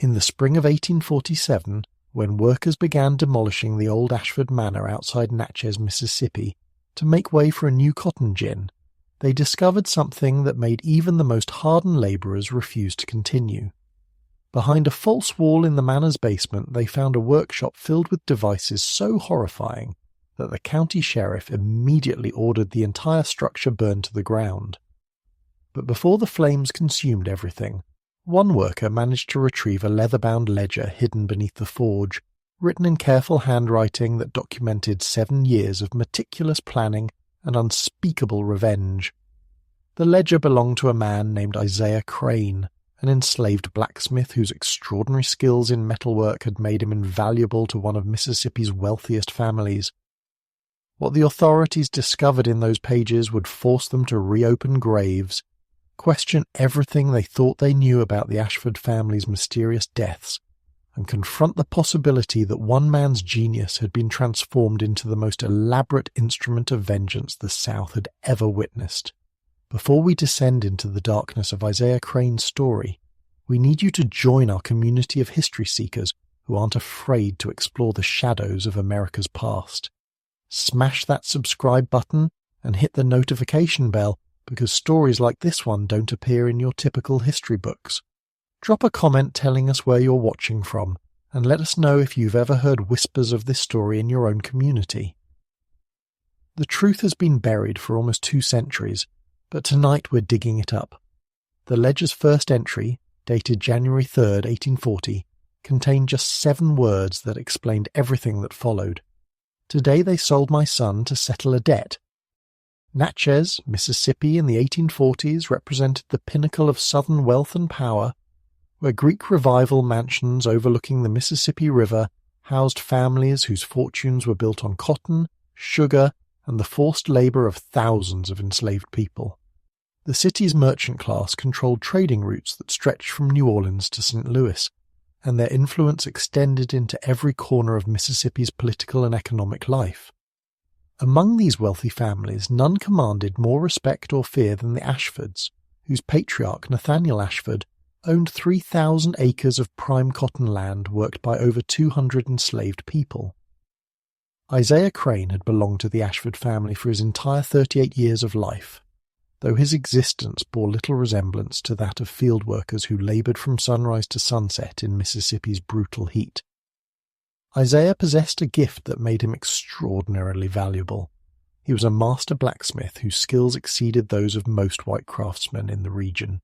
In the spring of 1847, when workers began demolishing the old Ashford Manor outside Natchez, Mississippi, to make way for a new cotton gin, they discovered something that made even the most hardened labourers refuse to continue. Behind a false wall in the manor's basement, they found a workshop filled with devices so horrifying that the county sheriff immediately ordered the entire structure burned to the ground. But before the flames consumed everything, one worker managed to retrieve a leather-bound ledger hidden beneath the forge, written in careful handwriting that documented 7 years of meticulous planning and unspeakable revenge. The ledger belonged to a man named Isaiah Crane, an enslaved blacksmith whose extraordinary skills in metalwork had made him invaluable to one of Mississippi's wealthiest families. What the authorities discovered in those pages would force them to reopen graves, question everything they thought they knew about the Ashford family's mysterious deaths, and confront the possibility that one man's genius had been transformed into the most elaborate instrument of vengeance the South had ever witnessed. Before we descend into the darkness of Isaiah Crane's story, we need you to join our community of history seekers who aren't afraid to explore the shadows of America's past. Smash that subscribe button and hit the notification bell, because stories like this one don't appear in your typical history books. Drop a comment telling us where you're watching from, and let us know if you've ever heard whispers of this story in your own community. The truth has been buried for almost 2 centuries, but tonight we're digging it up. The ledger's first entry, dated January 3rd, 1840, contained just 7 words that explained everything that followed. Today they sold my son to settle a debt. Natchez, Mississippi in the 1840s represented the pinnacle of Southern wealth and power, where Greek Revival mansions overlooking the Mississippi River housed families whose fortunes were built on cotton, sugar, and the forced labor of thousands of enslaved people. The city's merchant class controlled trading routes that stretched from New Orleans to St. Louis, and their influence extended into every corner of Mississippi's political and economic life. Among these wealthy families, none commanded more respect or fear than the Ashfords, whose patriarch Nathaniel Ashford owned 3,000 acres of prime cotton land worked by over 200 enslaved people. Isaiah Crane had belonged to the Ashford family for his entire 38 years of life, though his existence bore little resemblance to that of field workers who laboured from sunrise to sunset in Mississippi's brutal heat. Isaiah possessed a gift that made him extraordinarily valuable. He was a master blacksmith whose skills exceeded those of most white craftsmen in the region.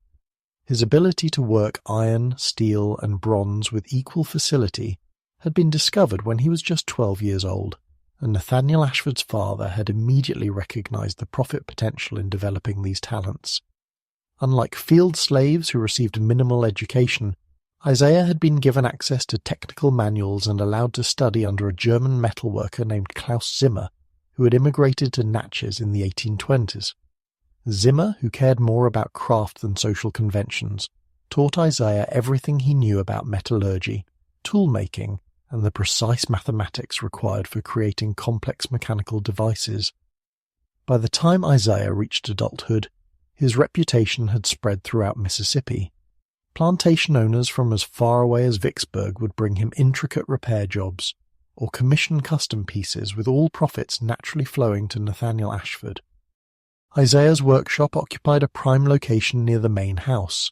His ability to work iron, steel, and bronze with equal facility had been discovered when he was just 12 years old, and Nathaniel Ashford's father had immediately recognized the profit potential in developing these talents. Unlike field slaves who received minimal education, Isaiah had been given access to technical manuals and allowed to study under a German metalworker named Klaus Zimmer, who had immigrated to Natchez in the 1820s. Zimmer, who cared more about craft than social conventions, taught Isaiah everything he knew about metallurgy, tool-making, and the precise mathematics required for creating complex mechanical devices. By the time Isaiah reached adulthood, his reputation had spread throughout Mississippi. Plantation owners from as far away as Vicksburg would bring him intricate repair jobs, or commission custom pieces, with all profits naturally flowing to Nathaniel Ashford. Isaiah's workshop occupied a prime location near the main house,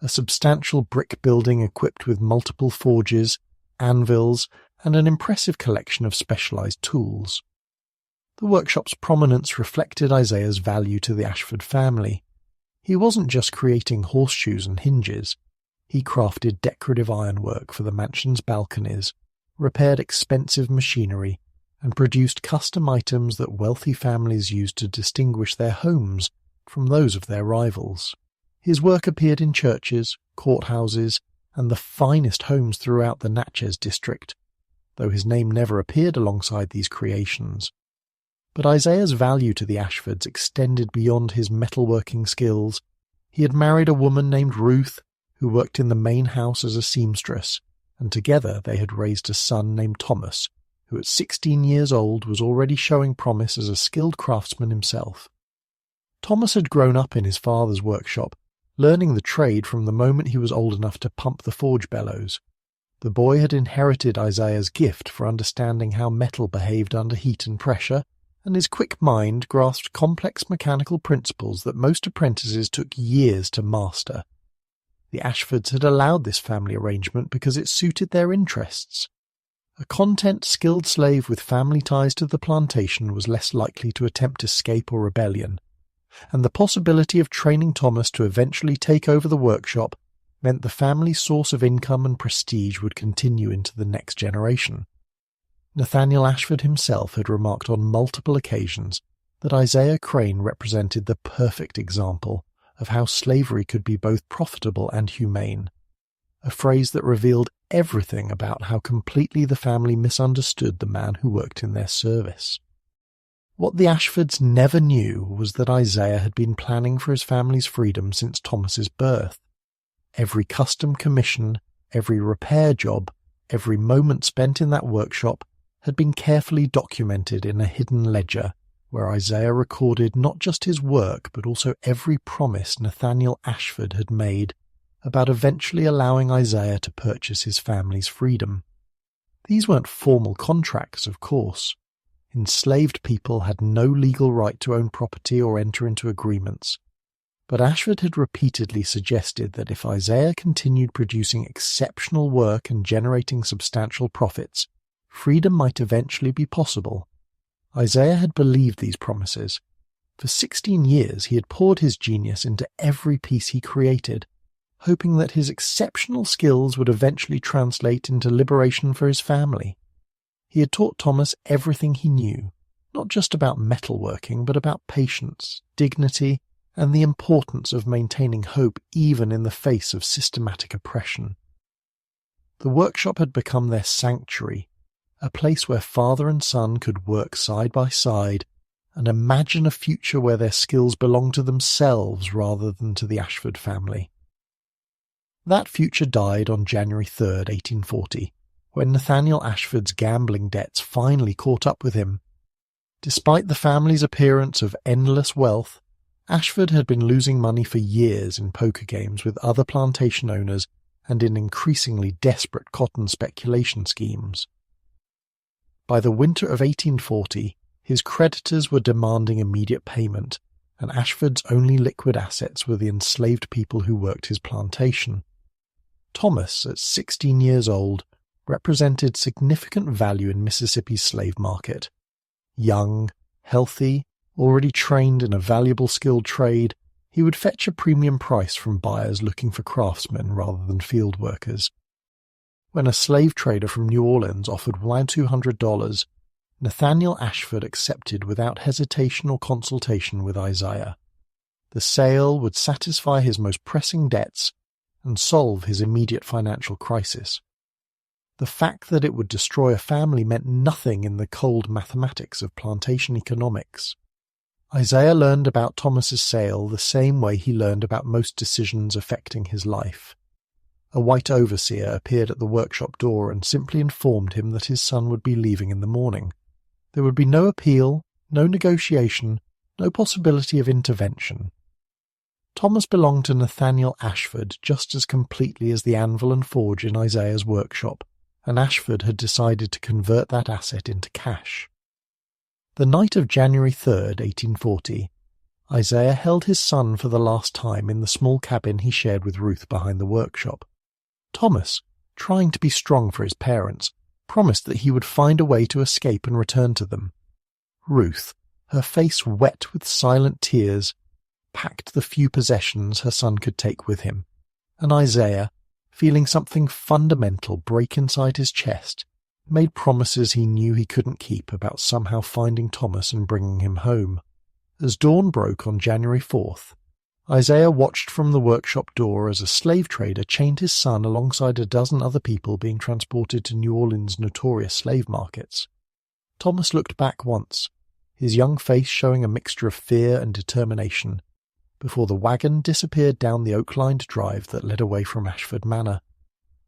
a substantial brick building equipped with multiple forges, anvils, and an impressive collection of specialized tools. The workshop's prominence reflected Isaiah's value to the Ashford family. He wasn't just creating horseshoes and hinges. He crafted decorative ironwork for the mansion's balconies, repaired expensive machinery, and produced custom items that wealthy families used to distinguish their homes from those of their rivals. His work appeared in churches, courthouses, and the finest homes throughout the Natchez district, though his name never appeared alongside these creations. But Isaiah's value to the Ashfords extended beyond his metalworking skills. He had married a woman named Ruth, who worked in the main house as a seamstress, and together they had raised a son named Thomas, who at 16 years old was already showing promise as a skilled craftsman himself. Thomas had grown up in his father's workshop, learning the trade from the moment he was old enough to pump the forge bellows. The boy had inherited Isaiah's gift for understanding how metal behaved under heat and pressure, and his quick mind grasped complex mechanical principles that most apprentices took years to master. The Ashfords had allowed this family arrangement because it suited their interests. A content, skilled slave with family ties to the plantation was less likely to attempt escape or rebellion, and the possibility of training Thomas to eventually take over the workshop meant the family's source of income and prestige would continue into the next generation. Nathaniel Ashford himself had remarked on multiple occasions that Isaiah Crane represented the perfect example of how slavery could be both profitable and humane, a phrase that revealed everything about how completely the family misunderstood the man who worked in their service. What the Ashfords never knew was that Isaiah had been planning for his family's freedom since Thomas's birth. Every custom commission, every repair job, every moment spent in that workshop had been carefully documented in a hidden ledger, where Isaiah recorded not just his work but also every promise Nathaniel Ashford had made about eventually allowing Isaiah to purchase his family's freedom. These weren't formal contracts, of course. Enslaved people had no legal right to own property or enter into agreements. But Ashford had repeatedly suggested that if Isaiah continued producing exceptional work and generating substantial profits, freedom might eventually be possible. Isaiah had believed these promises. For 16 years he had poured his genius into every piece he created, hoping that his exceptional skills would eventually translate into liberation for his family. He had taught Thomas everything he knew, not just about metalworking, but about patience, dignity, and the importance of maintaining hope even in the face of systematic oppression. The workshop had become their sanctuary, a place where father and son could work side by side and imagine a future where their skills belonged to themselves rather than to the Ashford family. That future died on January 3rd, 1840, when Nathaniel Ashford's gambling debts finally caught up with him. Despite the family's appearance of endless wealth, Ashford had been losing money for years in poker games with other plantation owners and in increasingly desperate cotton speculation schemes. By the winter of 1840, his creditors were demanding immediate payment, and Ashford's only liquid assets were the enslaved people who worked his plantation. Thomas, at 16 years old, represented significant value in Mississippi's slave market. Young, healthy, already trained in a valuable skilled trade, he would fetch a premium price from buyers looking for craftsmen rather than field workers. When a slave trader from New Orleans offered $200, Nathaniel Ashford accepted without hesitation or consultation with Isaiah. The sale would satisfy his most pressing debts and solve his immediate financial crisis. The fact that it would destroy a family meant nothing in the cold mathematics of plantation economics. Isaiah learned about Thomas's sale the same way he learned about most decisions affecting his life. A white overseer appeared at the workshop door and simply informed him that his son would be leaving in the morning. There would be no appeal, no negotiation, no possibility of intervention. Thomas belonged to Nathaniel Ashford just as completely as the anvil and forge in Isaiah's workshop, and Ashford had decided to convert that asset into cash. The night of January 3rd, 1840, Isaiah held his son for the last time in the small cabin he shared with Ruth behind the workshop. Thomas, trying to be strong for his parents, promised that he would find a way to escape and return to them. Ruth, her face wet with silent tears, packed the few possessions her son could take with him, and Isaiah, feeling something fundamental break inside his chest, made promises he knew he couldn't keep about somehow finding Thomas and bringing him home. As dawn broke on January 4th, Isaiah watched from the workshop door as a slave trader chained his son alongside a dozen other people being transported to New Orleans' notorious slave markets. Thomas looked back once, his young face showing a mixture of fear and determination, before the wagon disappeared down the oak-lined drive that led away from Ashford Manor.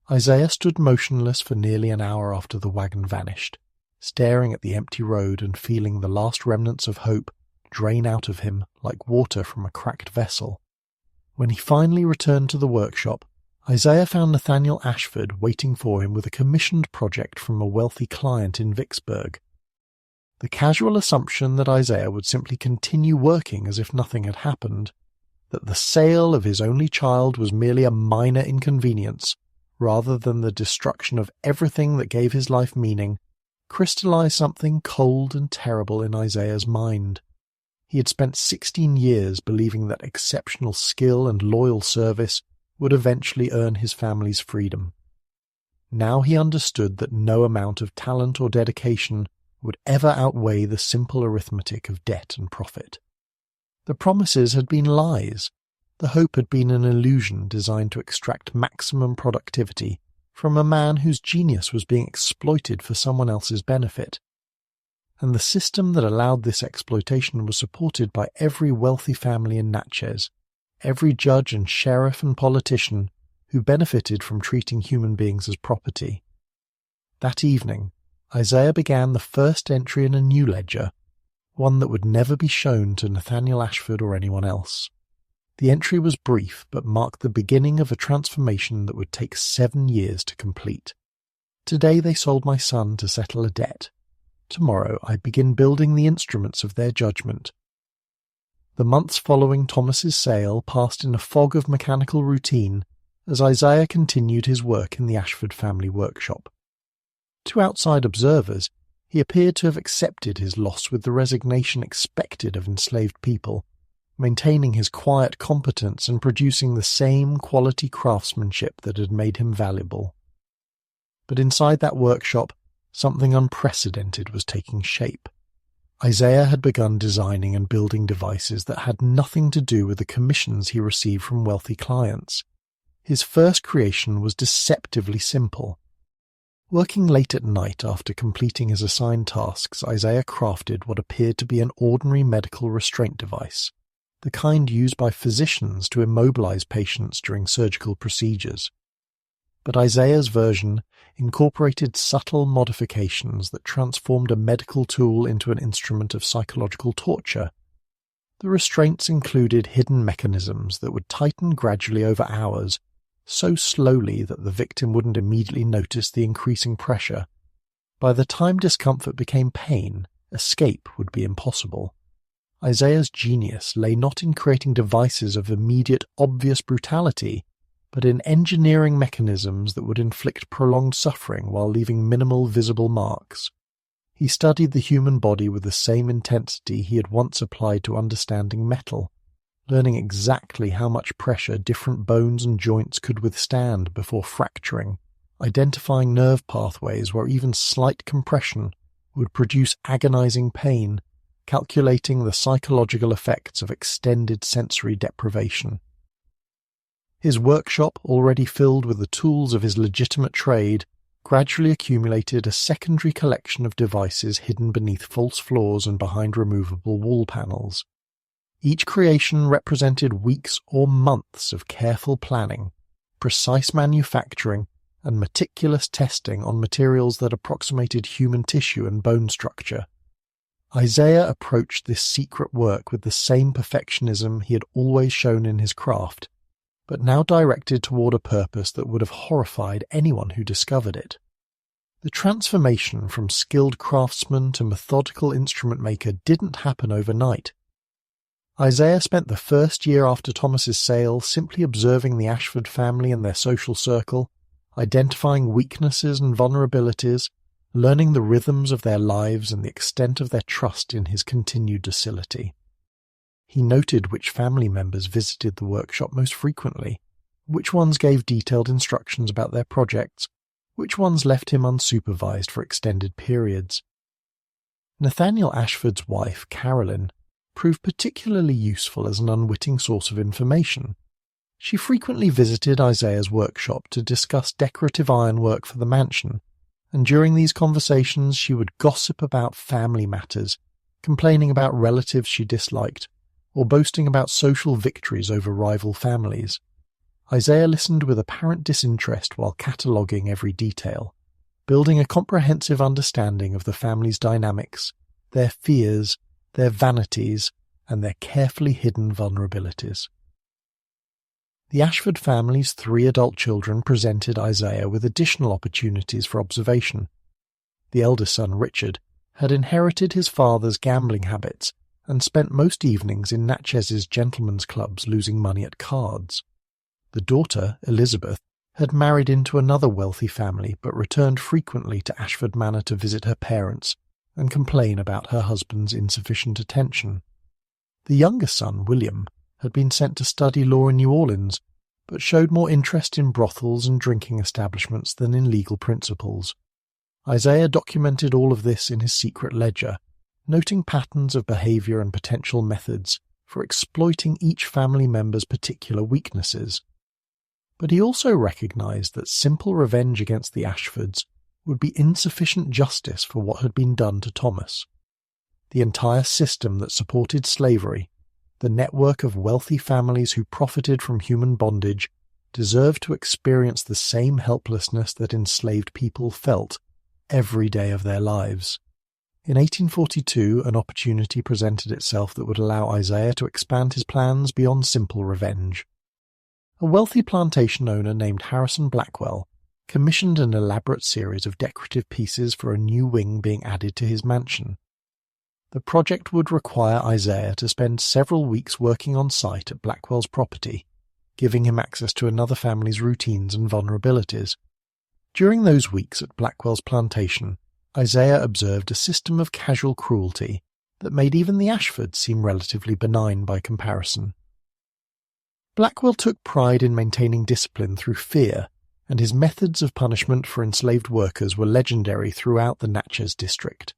Isaiah stood motionless for nearly an hour after the wagon vanished, staring at the empty road and feeling the last remnants of hope drain out of him like water from a cracked vessel. When he finally returned to the workshop, Isaiah found Nathaniel Ashford waiting for him with a commissioned project from a wealthy client in Vicksburg. The casual assumption that Isaiah would simply continue working as if nothing had happened, that the sale of his only child was merely a minor inconvenience rather than the destruction of everything that gave his life meaning, crystallized something cold and terrible in Isaiah's mind. He had spent 16 years believing that exceptional skill and loyal service would eventually earn his family's freedom. Now he understood that no amount of talent or dedication would ever outweigh the simple arithmetic of debt and profit. The promises had been lies. The hope had been an illusion designed to extract maximum productivity from a man whose genius was being exploited for someone else's benefit. And the system that allowed this exploitation was supported by every wealthy family in Natchez, every judge and sheriff and politician who benefited from treating human beings as property. That evening, Isaiah began the first entry in a new ledger, one that would never be shown to Nathaniel Ashford or anyone else. The entry was brief, but marked the beginning of a transformation that would take 7 years to complete. Today they sold my son to settle a debt. Tomorrow I begin building the instruments of their judgment. The months following Thomas's sale passed in a fog of mechanical routine as Isaiah continued his work in the Ashford family workshop. To outside observers, he appeared to have accepted his loss with the resignation expected of enslaved people, maintaining his quiet competence and producing the same quality craftsmanship that had made him valuable. But inside that workshop, something unprecedented was taking shape. Isaiah had begun designing and building devices that had nothing to do with the commissions he received from wealthy clients. His first creation was deceptively simple. Working late at night after completing his assigned tasks, Isaiah crafted what appeared to be an ordinary medical restraint device, the kind used by physicians to immobilize patients during surgical procedures. But Isaiah's version incorporated subtle modifications that transformed a medical tool into an instrument of psychological torture. The restraints included hidden mechanisms that would tighten gradually over hours, so slowly that the victim wouldn't immediately notice the increasing pressure. By the time discomfort became pain, escape would be impossible. Isaiah's genius lay not in creating devices of immediate, obvious brutality, but in engineering mechanisms that would inflict prolonged suffering while leaving minimal visible marks. He studied the human body with the same intensity he had once applied to understanding metal, learning exactly how much pressure different bones and joints could withstand before fracturing, identifying nerve pathways where even slight compression would produce agonizing pain, calculating the psychological effects of extended sensory deprivation. His workshop, already filled with the tools of his legitimate trade, gradually accumulated a secondary collection of devices hidden beneath false floors and behind removable wall panels. Each creation represented weeks or months of careful planning, precise manufacturing, and meticulous testing on materials that approximated human tissue and bone structure. Isaiah approached this secret work with the same perfectionism he had always shown in his craft, but now directed toward a purpose that would have horrified anyone who discovered it. The transformation from skilled craftsman to methodical instrument maker didn't happen overnight. Isaiah spent the first year after Thomas's sale simply observing the Ashford family and their social circle, identifying weaknesses and vulnerabilities, learning the rhythms of their lives and the extent of their trust in his continued docility. He noted which family members visited the workshop most frequently, which ones gave detailed instructions about their projects, which ones left him unsupervised for extended periods. Nathaniel Ashford's wife, Carolyn, proved particularly useful as an unwitting source of information. She frequently visited Isaiah's workshop to discuss decorative ironwork for the mansion, and during these conversations she would gossip about family matters, complaining about relatives she disliked, or boasting about social victories over rival families. Isaiah listened with apparent disinterest while cataloguing every detail, building a comprehensive understanding of the family's dynamics, their fears, their vanities, and their carefully hidden vulnerabilities. The Ashford family's 3 adult children presented Isaiah with additional opportunities for observation. The eldest son, Richard, had inherited his father's gambling habits and spent most evenings in Natchez's gentlemen's clubs losing money at cards. The daughter, Elizabeth, had married into another wealthy family but returned frequently to Ashford Manor to visit her parents and complain about her husband's insufficient attention. The younger son, William, had been sent to study law in New Orleans, but showed more interest in brothels and drinking establishments than in legal principles. Isaiah documented all of this in his secret ledger, noting patterns of behaviour and potential methods for exploiting each family member's particular weaknesses. But he also recognised that simple revenge against the Ashfords would be insufficient justice for what had been done to Thomas. The entire system that supported slavery, the network of wealthy families who profited from human bondage, deserved to experience the same helplessness that enslaved people felt every day of their lives. In 1842, an opportunity presented itself that would allow Isaiah to expand his plans beyond simple revenge. A wealthy plantation owner named Harrison Blackwell commissioned an elaborate series of decorative pieces for a new wing being added to his mansion. The project would require Isaiah to spend several weeks working on site at Blackwell's property, giving him access to another family's routines and vulnerabilities. During those weeks at Blackwell's plantation, Isaiah observed a system of casual cruelty that made even the Ashfords seem relatively benign by comparison. Blackwell took pride in maintaining discipline through fear, and his methods of punishment for enslaved workers were legendary throughout the Natchez district.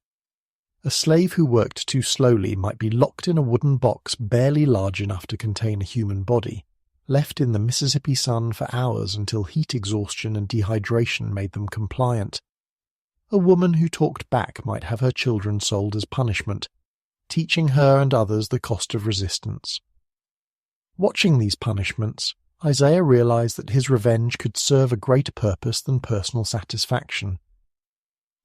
A slave who worked too slowly might be locked in a wooden box barely large enough to contain a human body, left in the Mississippi sun for hours until heat exhaustion and dehydration made them compliant. A woman who talked back might have her children sold as punishment, teaching her and others the cost of resistance. Watching these punishments, Isaiah realized that his revenge could serve a greater purpose than personal satisfaction.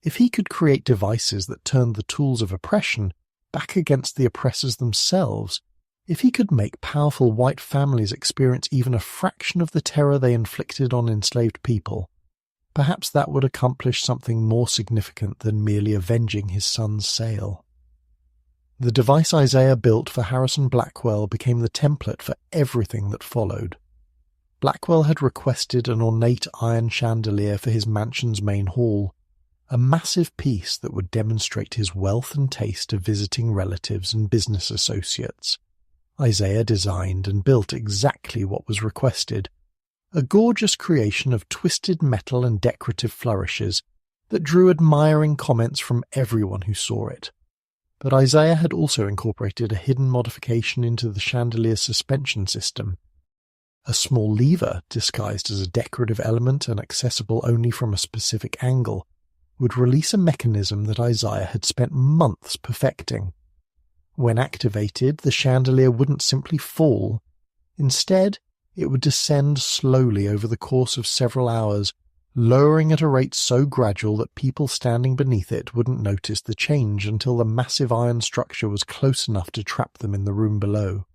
If he could create devices that turned the tools of oppression back against the oppressors themselves, if he could make powerful white families experience even a fraction of the terror they inflicted on enslaved people, perhaps that would accomplish something more significant than merely avenging his son's sale. The device Isaiah built for Harrison Blackwell became the template for everything that followed. Blackwell had requested an ornate iron chandelier for his mansion's main hall, a massive piece that would demonstrate his wealth and taste to visiting relatives and business associates. Isaiah designed and built exactly what was requested, a gorgeous creation of twisted metal and decorative flourishes that drew admiring comments from everyone who saw it. But Isaiah had also incorporated a hidden modification into the chandelier's suspension system. A small lever, disguised as a decorative element and accessible only from a specific angle, would release a mechanism that Isaiah had spent months perfecting. When activated, the chandelier wouldn't simply fall. Instead, it would descend slowly over the course of several hours, lowering at a rate so gradual that people standing beneath it wouldn't notice the change until the massive iron structure was close enough to trap them in the room below.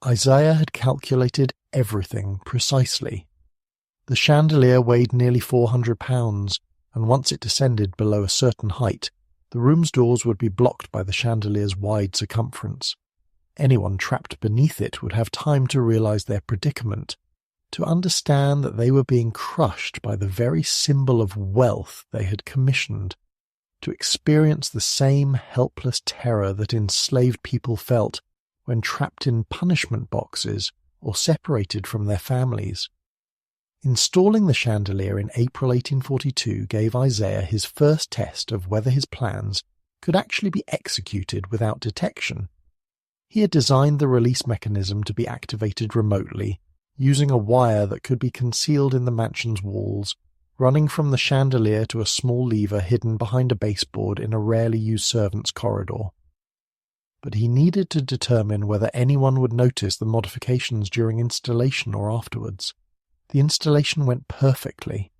Isaiah had calculated everything precisely. The chandelier weighed nearly 400 pounds, and once it descended below a certain height, the room's doors would be blocked by the chandelier's wide circumference. Anyone trapped beneath it would have time to realize their predicament, to understand that they were being crushed by the very symbol of wealth they had commissioned, to experience the same helpless terror that enslaved people felt when trapped in punishment boxes or separated from their families. Installing the chandelier in April 1842 gave Isaiah his first test of whether his plans could actually be executed without detection. He had designed the release mechanism to be activated remotely, using a wire that could be concealed in the mansion's walls, running from the chandelier to a small lever hidden behind a baseboard in a rarely used servants' corridor. But he needed to determine whether anyone would notice the modifications during installation or afterwards. The installation went perfectly.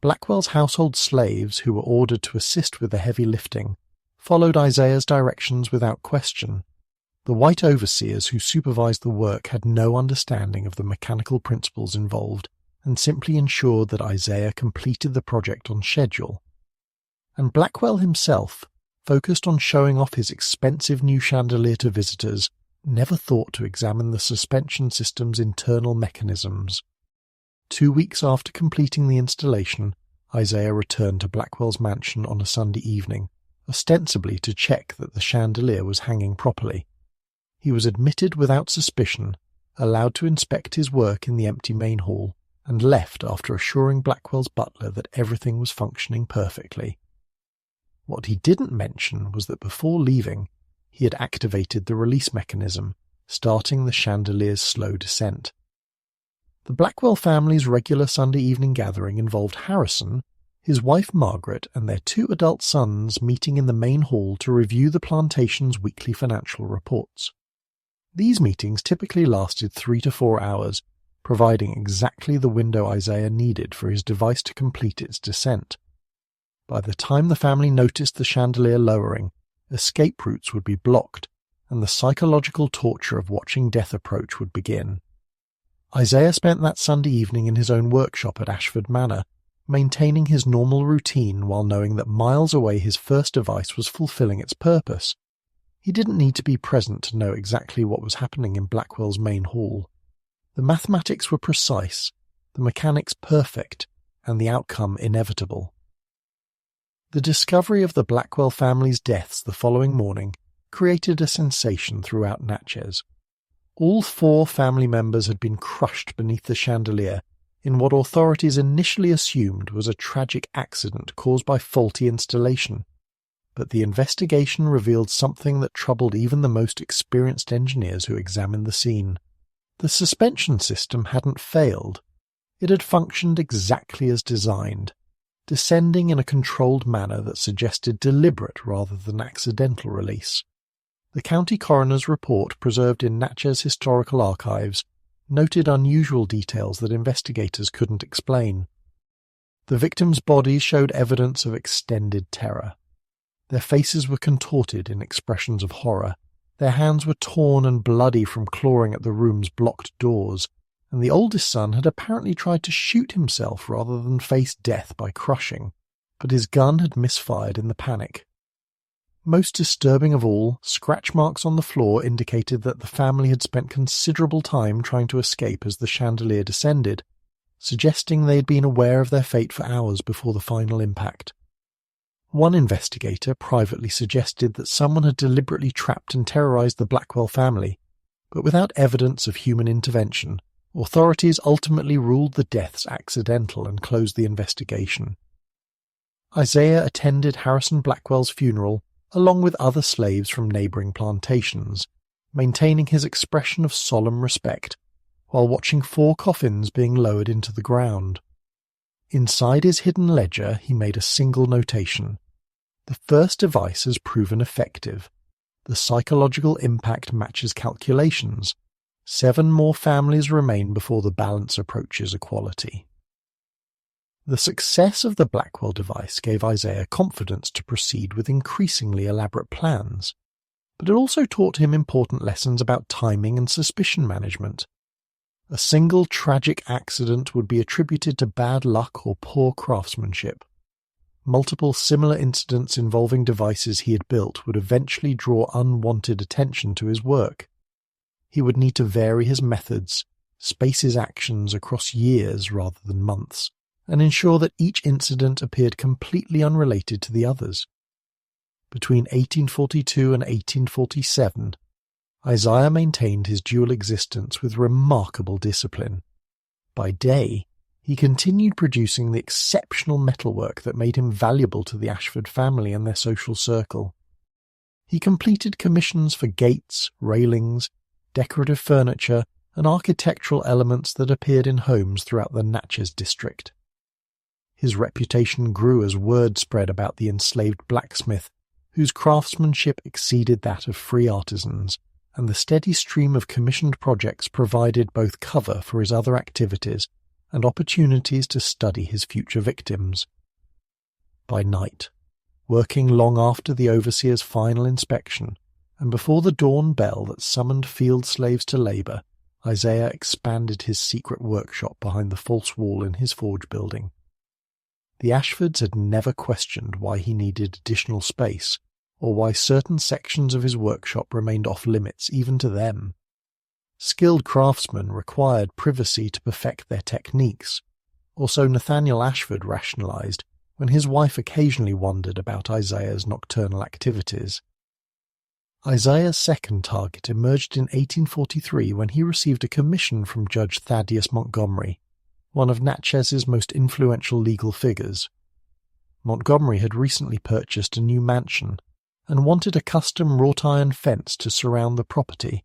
Blackwell's household slaves, who were ordered to assist with the heavy lifting, followed Isaiah's directions without question. The white overseers who supervised the work had no understanding of the mechanical principles involved and simply ensured that Isaiah completed the project on schedule. And Blackwell himself, focused on showing off his expensive new chandelier to visitors, never thought to examine the suspension system's internal mechanisms. 2 weeks after completing the installation, Isaiah returned to Blackwell's mansion on a Sunday evening, ostensibly to check that the chandelier was hanging properly. He was admitted without suspicion, allowed to inspect his work in the empty main hall, and left after assuring Blackwell's butler that everything was functioning perfectly. What he didn't mention was that before leaving, he had activated the release mechanism, starting the chandelier's slow descent. The Blackwell family's regular Sunday evening gathering involved Harrison, his wife Margaret, and their 2 adult sons meeting in the main hall to review the plantation's weekly financial reports. These meetings typically lasted 3 to 4 hours, providing exactly the window Isaiah needed for his device to complete its descent. By the time the family noticed the chandelier lowering, escape routes would be blocked, and the psychological torture of watching death approach would begin. Isaiah spent that Sunday evening in his own workshop at Ashford Manor, maintaining his normal routine while knowing that miles away his first device was fulfilling its purpose. He didn't need to be present to know exactly what was happening in Blackwell's main hall. The mathematics were precise, the mechanics perfect, and the outcome inevitable. The discovery of the Blackwell family's deaths the following morning created a sensation throughout Natchez. All 4 family members had been crushed beneath the chandelier in what authorities initially assumed was a tragic accident caused by faulty installation. But the investigation revealed something that troubled even the most experienced engineers who examined the scene. The suspension system hadn't failed. It had functioned exactly as designed, descending in a controlled manner that suggested deliberate rather than accidental release. The county coroner's report preserved in Natchez Historical Archives noted unusual details that investigators couldn't explain. The victims' bodies showed evidence of extended terror. Their faces were contorted in expressions of horror, their hands were torn and bloody from clawing at the room's blocked doors, and the oldest son had apparently tried to shoot himself rather than face death by crushing, but his gun had misfired in the panic. Most disturbing of all, scratch marks on the floor indicated that the family had spent considerable time trying to escape as the chandelier descended, suggesting they had been aware of their fate for hours before the final impact. One investigator privately suggested that someone had deliberately trapped and terrorized the Blackwell family, but without evidence of human intervention, authorities ultimately ruled the deaths accidental and closed the investigation. Isaiah attended Harrison Blackwell's funeral along with other slaves from neighboring plantations, maintaining his expression of solemn respect, while watching 4 coffins being lowered into the ground. Inside his hidden ledger he made a single notation. The first device has proven effective. The psychological impact matches calculations. 7 more families remain before the balance approaches equality. The success of the Blackwell device gave Isaiah confidence to proceed with increasingly elaborate plans, but it also taught him important lessons about timing and suspicion management. A single tragic accident would be attributed to bad luck or poor craftsmanship. Multiple similar incidents involving devices he had built would eventually draw unwanted attention to his work. He would need to vary his methods, space his actions across years rather than months, and ensure that each incident appeared completely unrelated to the others. Between 1842 and 1847, Isaiah maintained his dual existence with remarkable discipline. By day, he continued producing the exceptional metalwork that made him valuable to the Ashford family and their social circle. He completed commissions for gates, railings, decorative furniture, and architectural elements that appeared in homes throughout the Natchez district. His reputation grew as word spread about the enslaved blacksmith, whose craftsmanship exceeded that of free artisans, and the steady stream of commissioned projects provided both cover for his other activities and opportunities to study his future victims. By night, working long after the overseer's final inspection, and before the dawn bell that summoned field slaves to labour, Isaiah expanded his secret workshop behind the false wall in his forge building. The Ashfords had never questioned why he needed additional space, or why certain sections of his workshop remained off-limits even to them. Skilled craftsmen required privacy to perfect their techniques, or so Nathaniel Ashford rationalised when his wife occasionally wondered about Isaiah's nocturnal activities. Isaiah's second target emerged in 1843 when he received a commission from Judge Thaddeus Montgomery, one of Natchez' most influential legal figures. Montgomery had recently purchased a new mansion and wanted a custom wrought-iron fence to surround the property,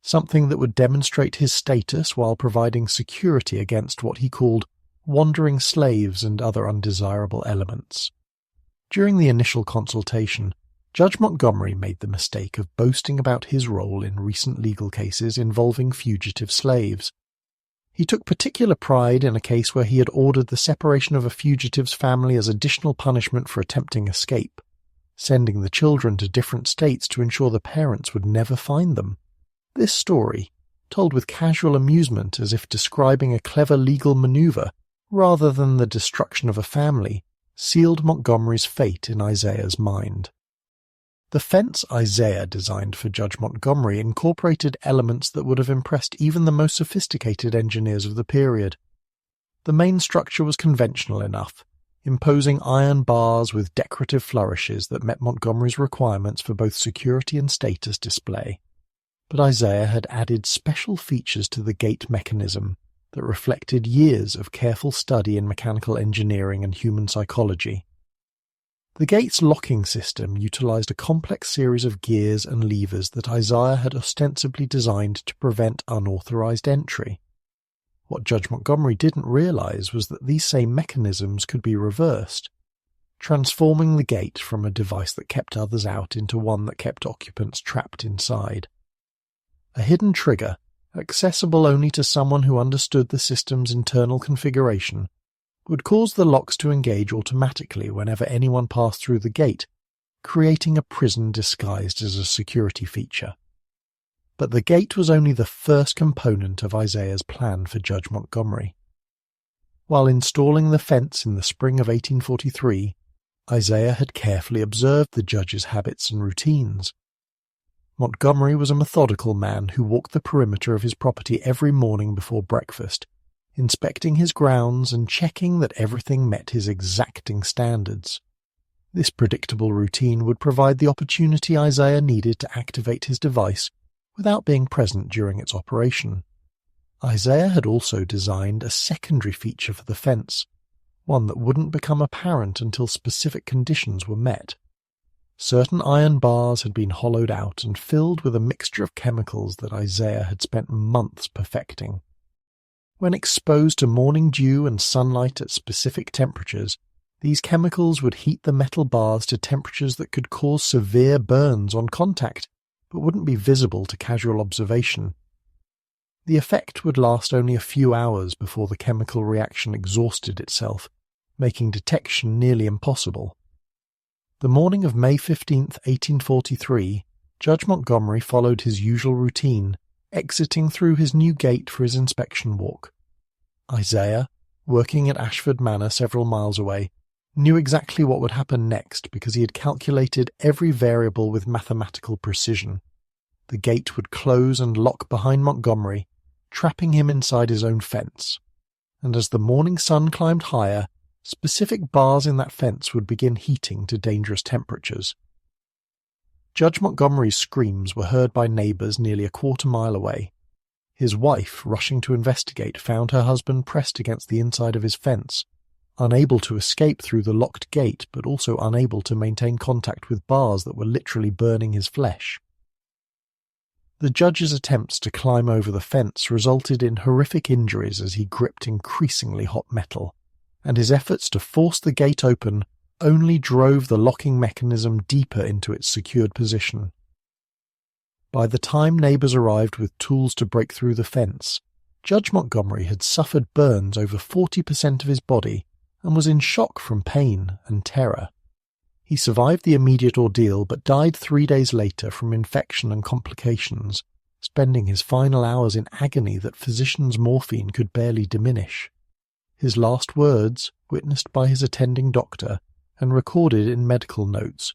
something that would demonstrate his status while providing security against what he called wandering slaves and other undesirable elements. During the initial consultation, Judge Montgomery made the mistake of boasting about his role in recent legal cases involving fugitive slaves. He took particular pride in a case where he had ordered the separation of a fugitive's family as additional punishment for attempting escape, sending the children to different states to ensure the parents would never find them. This story, told with casual amusement as if describing a clever legal maneuver rather than the destruction of a family, sealed Montgomery's fate in Isaiah's mind. The fence Isaiah designed for Judge Montgomery incorporated elements that would have impressed even the most sophisticated engineers of the period. The main structure was conventional enough, imposing iron bars with decorative flourishes that met Montgomery's requirements for both security and status display. But Isaiah had added special features to the gate mechanism that reflected years of careful study in mechanical engineering and human psychology. The gate's locking system utilized a complex series of gears and levers that Isaiah had ostensibly designed to prevent unauthorized entry. What Judge Montgomery didn't realize was that these same mechanisms could be reversed, transforming the gate from a device that kept others out into one that kept occupants trapped inside. A hidden trigger, accessible only to someone who understood the system's internal configuration, would cause the locks to engage automatically whenever anyone passed through the gate, creating a prison disguised as a security feature. But the gate was only the first component of Isaiah's plan for Judge Montgomery. While installing the fence in the spring of 1843, Isaiah had carefully observed the judge's habits and routines. Montgomery was a methodical man who walked the perimeter of his property every morning before breakfast, inspecting his grounds and checking that everything met his exacting standards. This predictable routine would provide the opportunity Isaiah needed to activate his device without being present during its operation. Isaiah had also designed a secondary feature for the fence, one that wouldn't become apparent until specific conditions were met. Certain iron bars had been hollowed out and filled with a mixture of chemicals that Isaiah had spent months perfecting. When exposed to morning dew and sunlight at specific temperatures, these chemicals would heat the metal bars to temperatures that could cause severe burns on contact, but wouldn't be visible to casual observation. The effect would last only a few hours before the chemical reaction exhausted itself, making detection nearly impossible. The morning of May 15, 1843, Judge Montgomery followed his usual routine, exiting through his new gate for his inspection walk. Isaiah, working at Ashford Manor several miles away, knew exactly what would happen next because he had calculated every variable with mathematical precision. The gate would close and lock behind Montgomery, trapping him inside his own fence. And as the morning sun climbed higher, specific bars in that fence would begin heating to dangerous temperatures. Judge Montgomery's screams were heard by neighbours nearly a quarter-mile away. His wife, rushing to investigate, found her husband pressed against the inside of his fence, unable to escape through the locked gate but also unable to maintain contact with bars that were literally burning his flesh. The judge's attempts to climb over the fence resulted in horrific injuries as he gripped increasingly hot metal, and his efforts to force the gate open only drove the locking mechanism deeper into its secured position. By the time neighbours arrived with tools to break through the fence, Judge Montgomery had suffered burns over 40% of his body and was in shock from pain and terror. He survived the immediate ordeal but died 3 days later from infection and complications, spending his final hours in agony that physicians' morphine could barely diminish. His last words, witnessed by his attending doctor and recorded in medical notes,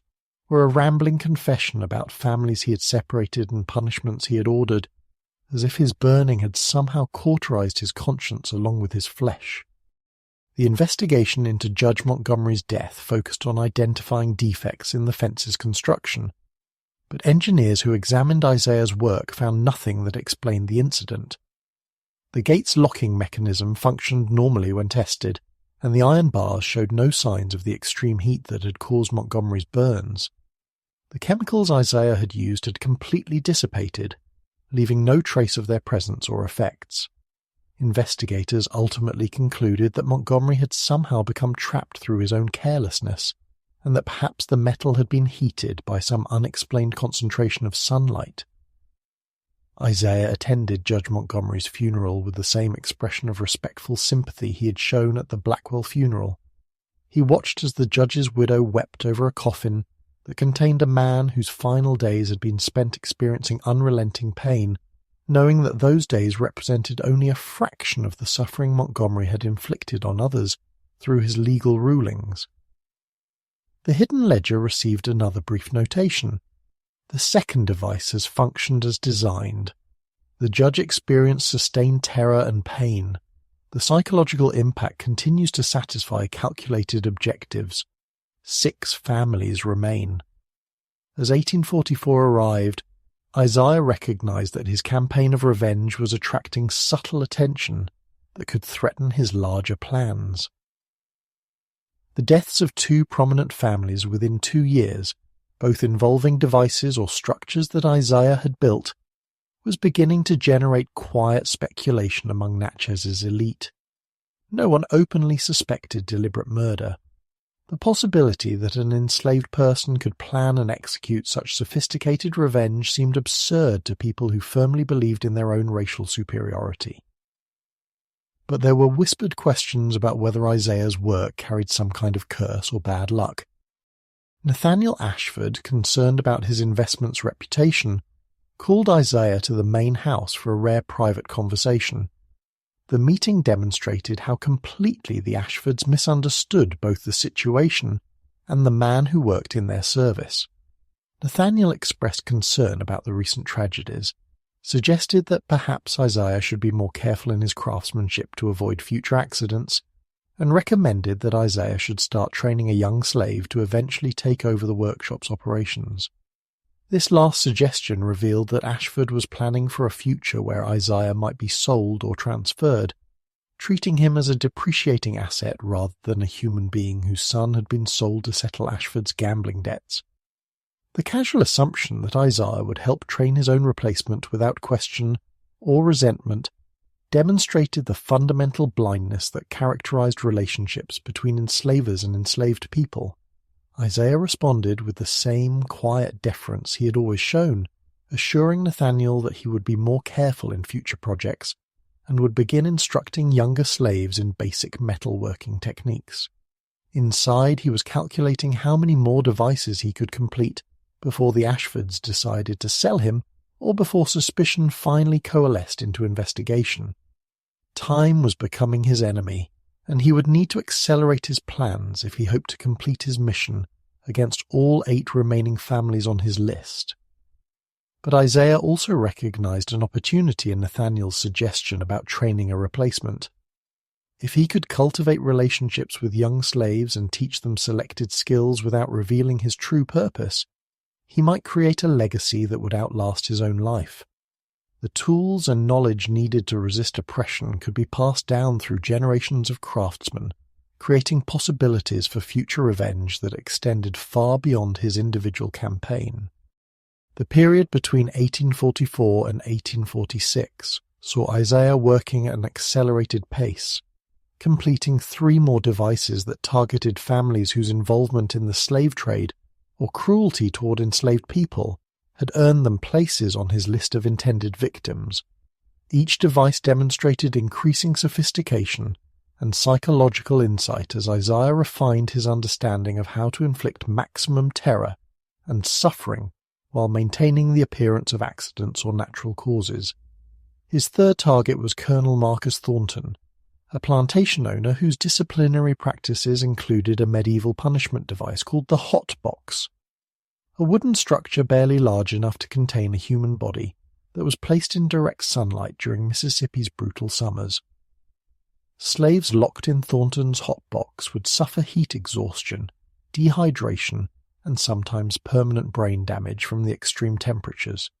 were a rambling confession about families he had separated and punishments he had ordered, as if his burning had somehow cauterized his conscience along with his flesh. The investigation into Judge Montgomery's death focused on identifying defects in the fence's construction, but engineers who examined Isaiah's work found nothing that explained the incident. The gate's locking mechanism functioned normally when tested, and the iron bars showed no signs of the extreme heat that had caused Montgomery's burns. The chemicals Isaiah had used had completely dissipated, leaving no trace of their presence or effects. Investigators ultimately concluded that Montgomery had somehow become trapped through his own carelessness, and that perhaps the metal had been heated by some unexplained concentration of sunlight. Isaiah attended Judge Montgomery's funeral with the same expression of respectful sympathy he had shown at the Blackwell funeral. He watched as the judge's widow wept over a coffin that contained a man whose final days had been spent experiencing unrelenting pain, knowing that those days represented only a fraction of the suffering Montgomery had inflicted on others through his legal rulings. The hidden ledger received another brief notation. The second device has functioned as designed. The judge experienced sustained terror and pain. The psychological impact continues to satisfy calculated objectives. 6 families remain. As 1844 arrived, Isaiah recognized that his campaign of revenge was attracting subtle attention that could threaten his larger plans. The deaths of 2 prominent families within 2 years, both involving devices or structures that Isaiah had built, was beginning to generate quiet speculation among Natchez' elite. No one openly suspected deliberate murder. The possibility that an enslaved person could plan and execute such sophisticated revenge seemed absurd to people who firmly believed in their own racial superiority. But there were whispered questions about whether Isaiah's work carried some kind of curse or bad luck. Nathaniel Ashford, concerned about his investment's reputation, called Isaiah to the main house for a rare private conversation. The meeting demonstrated how completely the Ashfords misunderstood both the situation and the man who worked in their service. Nathaniel expressed concern about the recent tragedies, suggested that perhaps Isaiah should be more careful in his craftsmanship to avoid future accidents, and recommended that Isaiah should start training a young slave to eventually take over the workshop's operations. This last suggestion revealed that Ashford was planning for a future where Isaiah might be sold or transferred, treating him as a depreciating asset rather than a human being whose son had been sold to settle Ashford's gambling debts. The casual assumption that Isaiah would help train his own replacement without question or resentment demonstrated the fundamental blindness that characterized relationships between enslavers and enslaved people. Isaiah responded with the same quiet deference he had always shown, assuring Nathaniel that he would be more careful in future projects and would begin instructing younger slaves in basic metalworking techniques. Inside, he was calculating how many more devices he could complete before the Ashfords decided to sell him or before suspicion finally coalesced into investigation. Time was becoming his enemy, and he would need to accelerate his plans if he hoped to complete his mission against all 8 remaining families on his list. But Isaiah also recognized an opportunity in Nathaniel's suggestion about training a replacement. If he could cultivate relationships with young slaves and teach them selected skills without revealing his true purpose, he might create a legacy that would outlast his own life. The tools and knowledge needed to resist oppression could be passed down through generations of craftsmen, creating possibilities for future revenge that extended far beyond his individual campaign. The period between 1844 and 1846 saw Isaiah working at an accelerated pace, completing 3 more devices that targeted families whose involvement in the slave trade or cruelty toward enslaved people had earned them places on his list of intended victims. Each device demonstrated increasing sophistication and psychological insight as Isaiah refined his understanding of how to inflict maximum terror and suffering while maintaining the appearance of accidents or natural causes. His third target was Colonel Marcus Thornton, a plantation owner whose disciplinary practices included a medieval punishment device called the hot box, a wooden structure barely large enough to contain a human body that was placed in direct sunlight during Mississippi's brutal summers. Slaves locked in Thornton's hot box would suffer heat exhaustion, dehydration, and sometimes permanent brain damage from the extreme temperatures.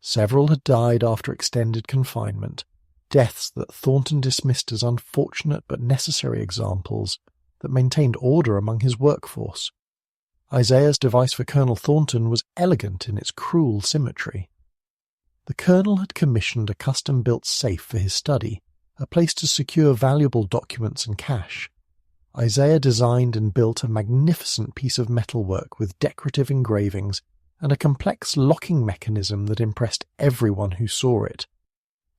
Several had died after extended confinement, deaths that Thornton dismissed as unfortunate but necessary examples that maintained order among his workforce. Isaiah's device for Colonel Thornton was elegant in its cruel symmetry. The colonel had commissioned a custom-built safe for his study, a place to secure valuable documents and cash. Isaiah designed and built a magnificent piece of metalwork with decorative engravings and a complex locking mechanism that impressed everyone who saw it.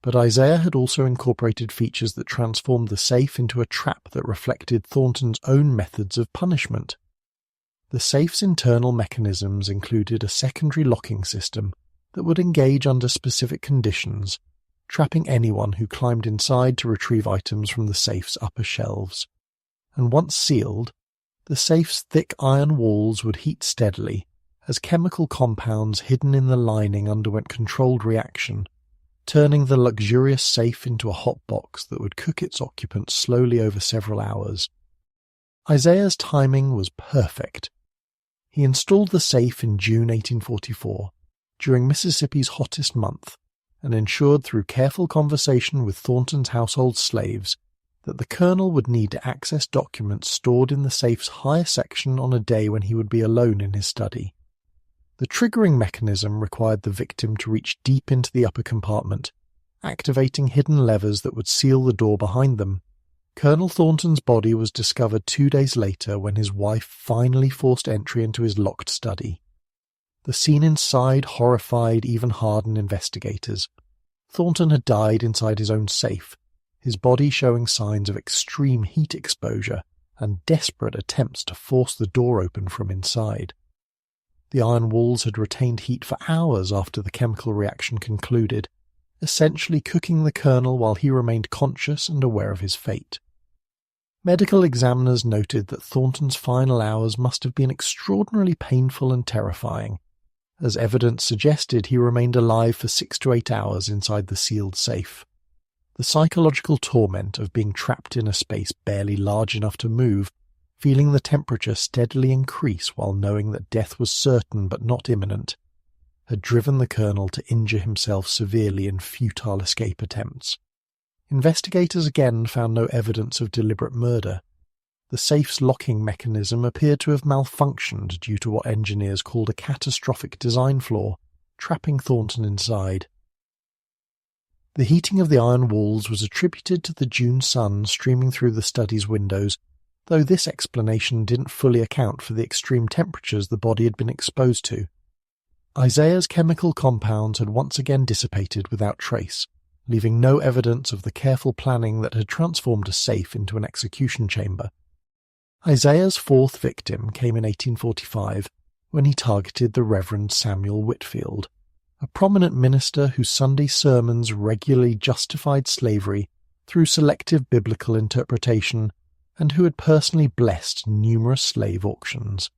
But Isaiah had also incorporated features that transformed the safe into a trap that reflected Thornton's own methods of punishment. The safe's internal mechanisms included a secondary locking system that would engage under specific conditions, trapping anyone who climbed inside to retrieve items from the safe's upper shelves. And once sealed, the safe's thick iron walls would heat steadily as chemical compounds hidden in the lining underwent controlled reaction, turning the luxurious safe into a hot box that would cook its occupants slowly over several hours. Isaiah's timing was perfect. He installed the safe in June 1844, during Mississippi's hottest month, and ensured through careful conversation with Thornton's household slaves that the colonel would need to access documents stored in the safe's higher section on a day when he would be alone in his study. The triggering mechanism required the victim to reach deep into the upper compartment, activating hidden levers that would seal the door behind them. Colonel Thornton's body was discovered 2 days later when his wife finally forced entry into his locked study. The scene inside horrified even hardened investigators. Thornton had died inside his own safe, his body showing signs of extreme heat exposure and desperate attempts to force the door open from inside. The iron walls had retained heat for hours after the chemical reaction concluded, essentially cooking the colonel while he remained conscious and aware of his fate. Medical examiners noted that Thornton's final hours must have been extraordinarily painful and terrifying, as evidence suggested he remained alive for 6 to 8 hours inside the sealed safe. The psychological torment of being trapped in a space barely large enough to move, feeling the temperature steadily increase while knowing that death was certain but not imminent, had driven the colonel to injure himself severely in futile escape attempts. Investigators again found no evidence of deliberate murder. The safe's locking mechanism appeared to have malfunctioned due to what engineers called a catastrophic design flaw, trapping Thornton inside. The heating of the iron walls was attributed to the June sun streaming through the study's windows, though this explanation didn't fully account for the extreme temperatures the body had been exposed to. Isaiah's chemical compounds had once again dissipated without trace, leaving no evidence of the careful planning that had transformed a safe into an execution chamber. Isaiah's fourth victim came in 1845, when he targeted the Reverend Samuel Whitfield, a prominent minister whose Sunday sermons regularly justified slavery through selective biblical interpretation and who had personally blessed numerous slave auctions.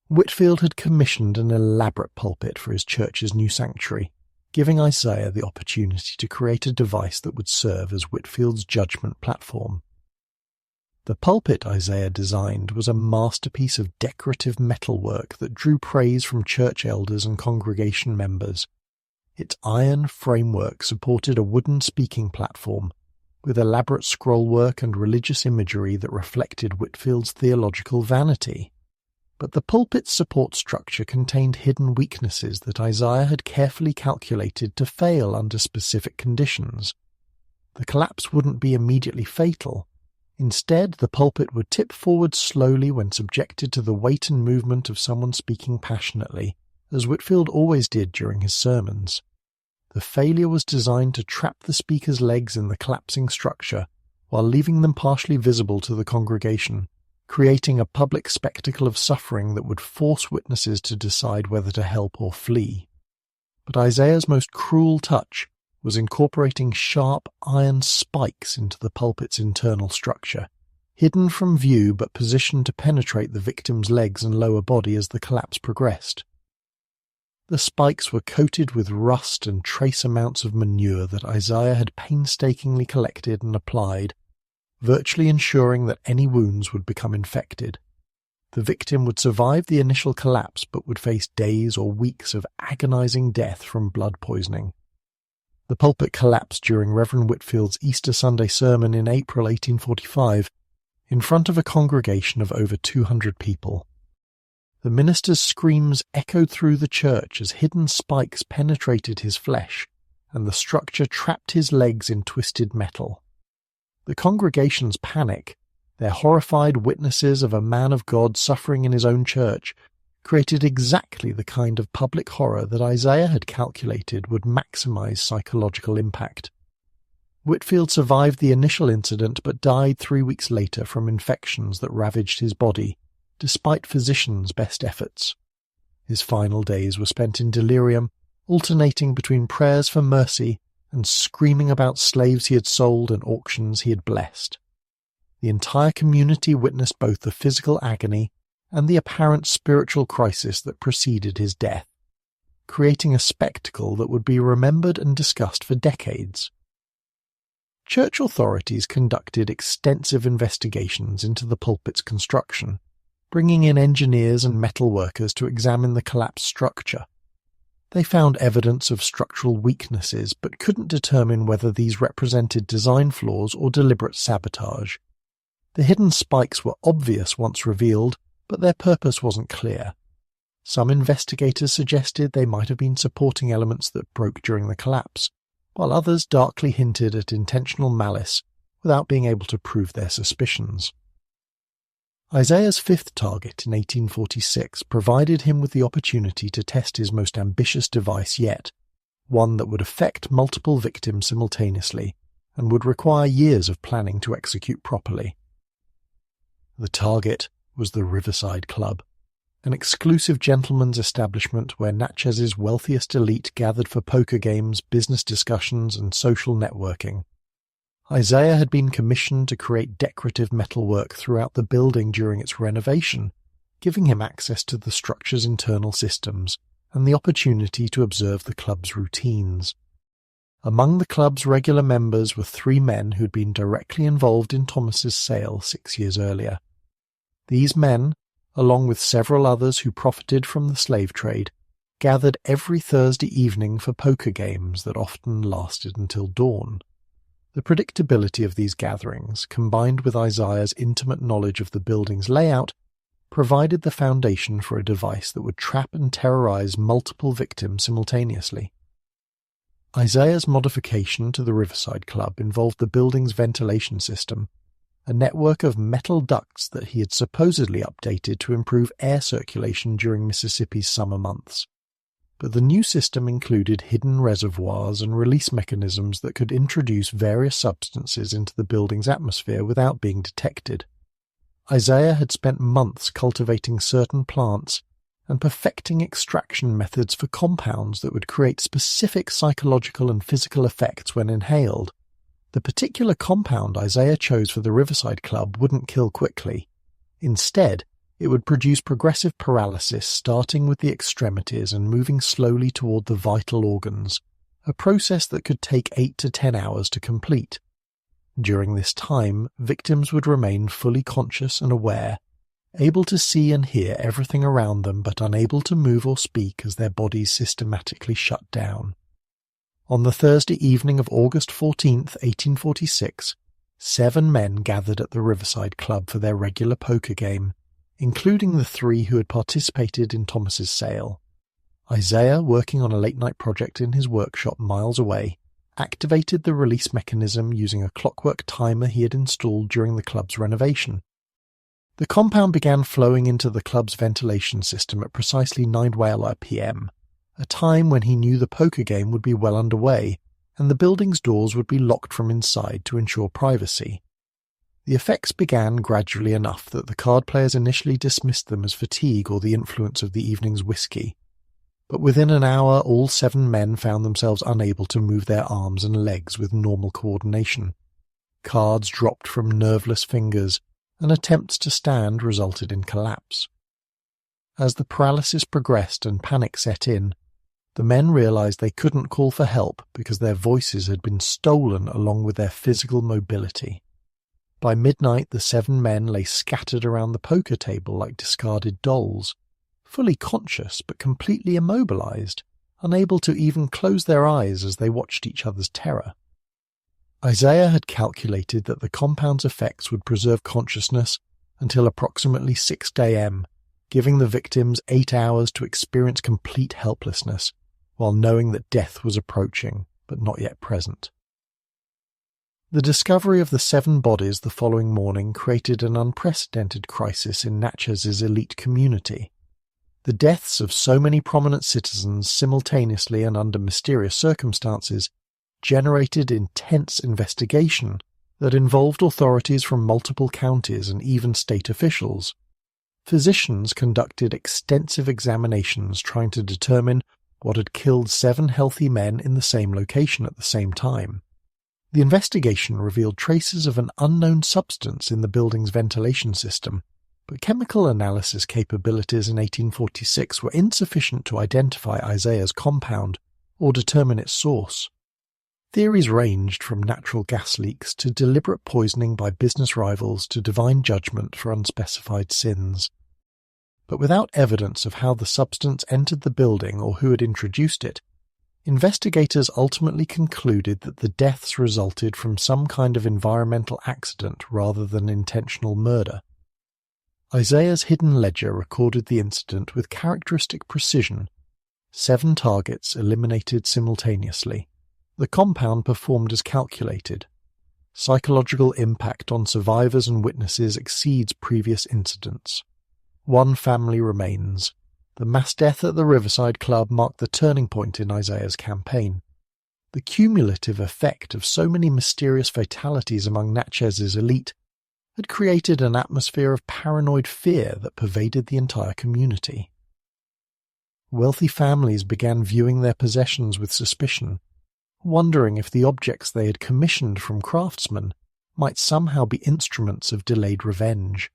Whitfield had commissioned an elaborate pulpit for his church's new sanctuary, giving Isaiah the opportunity to create a device that would serve as Whitfield's judgment platform. The pulpit Isaiah designed was a masterpiece of decorative metalwork that drew praise from church elders and congregation members. Its iron framework supported a wooden speaking platform, with elaborate scrollwork and religious imagery that reflected Whitfield's theological vanity. But the pulpit's support structure contained hidden weaknesses that Isaiah had carefully calculated to fail under specific conditions. The collapse wouldn't be immediately fatal. Instead, the pulpit would tip forward slowly when subjected to the weight and movement of someone speaking passionately, as Whitfield always did during his sermons. The failure was designed to trap the speaker's legs in the collapsing structure while leaving them partially visible to the congregation, creating a public spectacle of suffering that would force witnesses to decide whether to help or flee. But Isaiah's most cruel touch was incorporating sharp iron spikes into the pulpit's internal structure, hidden from view but positioned to penetrate the victim's legs and lower body as the collapse progressed. The spikes were coated with rust and trace amounts of manure that Isaiah had painstakingly collected and applied, virtually ensuring that any wounds would become infected. The victim would survive the initial collapse but would face days or weeks of agonizing death from blood poisoning. The pulpit collapsed during Reverend Whitfield's Easter Sunday sermon in April 1845, in front of a congregation of over 200 people. The minister's screams echoed through the church as hidden spikes penetrated his flesh, and the structure trapped his legs in twisted metal. The congregation's panic, their horrified witnesses of a man of God suffering in his own church, created exactly the kind of public horror that Isaiah had calculated would maximize psychological impact. Whitfield survived the initial incident but died 3 weeks later from infections that ravaged his body, despite physicians' best efforts. His final days were spent in delirium, alternating between prayers for mercy and screaming about slaves he had sold and auctions he had blessed. The entire community witnessed both the physical agony and the apparent spiritual crisis that preceded his death, creating a spectacle that would be remembered and discussed for decades. Church authorities conducted extensive investigations into the pulpit's construction, bringing in engineers and metal workers to examine the collapsed structure. They found evidence of structural weaknesses but couldn't determine whether these represented design flaws or deliberate sabotage. The hidden spikes were obvious once revealed, but their purpose wasn't clear. Some investigators suggested they might have been supporting elements that broke during the collapse, while others darkly hinted at intentional malice without being able to prove their suspicions. Isaiah's fifth target in 1846 provided him with the opportunity to test his most ambitious device yet, one that would affect multiple victims simultaneously and would require years of planning to execute properly. The target was the Riverside Club, an exclusive gentleman's establishment where Natchez' wealthiest elite gathered for poker games, business discussions, and social networking. Isaiah had been commissioned to create decorative metalwork throughout the building during its renovation, giving him access to the structure's internal systems and the opportunity to observe the club's routines. Among the club's regular members were 3 men who'd been directly involved in Thomas's sale 6 years earlier. These men, along with several others who profited from the slave trade, gathered every Thursday evening for poker games that often lasted until dawn. The predictability of these gatherings, combined with Isaiah's intimate knowledge of the building's layout, provided the foundation for a device that would trap and terrorize multiple victims simultaneously. Isaiah's modification to the Riverside Club involved the building's ventilation system, a network of metal ducts that he had supposedly updated to improve air circulation during Mississippi's summer months. But the new system included hidden reservoirs and release mechanisms that could introduce various substances into the building's atmosphere without being detected. Isaiah had spent months cultivating certain plants and perfecting extraction methods for compounds that would create specific psychological and physical effects when inhaled. The particular compound Isaiah chose for the Riverside Club wouldn't kill quickly. Instead, it would produce progressive paralysis starting with the extremities and moving slowly toward the vital organs, a process that could take 8 to 10 hours to complete. During this time, victims would remain fully conscious and aware, able to see and hear everything around them but unable to move or speak as their bodies systematically shut down. On the Thursday evening of August 14th, 1846, 7 men gathered at the Riverside Club for their regular poker game, including the 3 who had participated in Thomas's sale. Isaiah, working on a late-night project in his workshop miles away, activated the release mechanism using a clockwork timer he had installed during the club's renovation. The compound began flowing into the club's ventilation system at precisely 9:00 p.m., a time when he knew the poker game would be well underway and the building's doors would be locked from inside to ensure privacy. The effects began gradually enough that the card players initially dismissed them as fatigue or the influence of the evening's whiskey. But within an hour, all 7 men found themselves unable to move their arms and legs with normal coordination. Cards dropped from nerveless fingers, and attempts to stand resulted in collapse. As the paralysis progressed and panic set in, the men realized they couldn't call for help because their voices had been stolen along with their physical mobility. By midnight, the 7 men lay scattered around the poker table like discarded dolls, fully conscious but completely immobilized, unable to even close their eyes as they watched each other's terror. Isaiah had calculated that the compound's effects would preserve consciousness until approximately 6 a.m., giving the victims 8 hours to experience complete helplessness, while knowing that death was approaching but not yet present. The discovery of the 7 bodies the following morning created an unprecedented crisis in Natchez' elite community. The deaths of so many prominent citizens simultaneously and under mysterious circumstances generated intense investigation that involved authorities from multiple counties and even state officials. Physicians conducted extensive examinations trying to determine what had killed 7 healthy men in the same location at the same time. The investigation revealed traces of an unknown substance in the building's ventilation system, but chemical analysis capabilities in 1846 were insufficient to identify Isaiah's compound or determine its source. Theories ranged from natural gas leaks to deliberate poisoning by business rivals to divine judgment for unspecified sins. But without evidence of how the substance entered the building or who had introduced it, investigators ultimately concluded that the deaths resulted from some kind of environmental accident rather than intentional murder. Isaiah's hidden ledger recorded the incident with characteristic precision. 7 targets eliminated simultaneously. The compound performed as calculated. Psychological impact on survivors and witnesses exceeds previous incidents. 1 family remains. The mass death at the Riverside Club marked the turning point in Isaiah's campaign. The cumulative effect of so many mysterious fatalities among Natchez' elite had created an atmosphere of paranoid fear that pervaded the entire community. Wealthy families began viewing their possessions with suspicion, wondering if the objects they had commissioned from craftsmen might somehow be instruments of delayed revenge.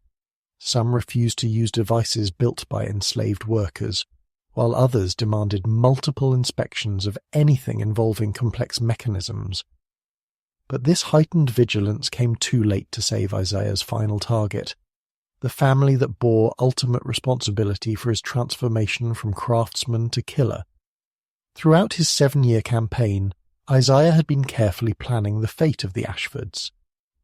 Some refused to use devices built by enslaved workers, while others demanded multiple inspections of anything involving complex mechanisms. But this heightened vigilance came too late to save Isaiah's final target, the family that bore ultimate responsibility for his transformation from craftsman to killer. Throughout his 7-year campaign, Isaiah had been carefully planning the fate of the Ashfords,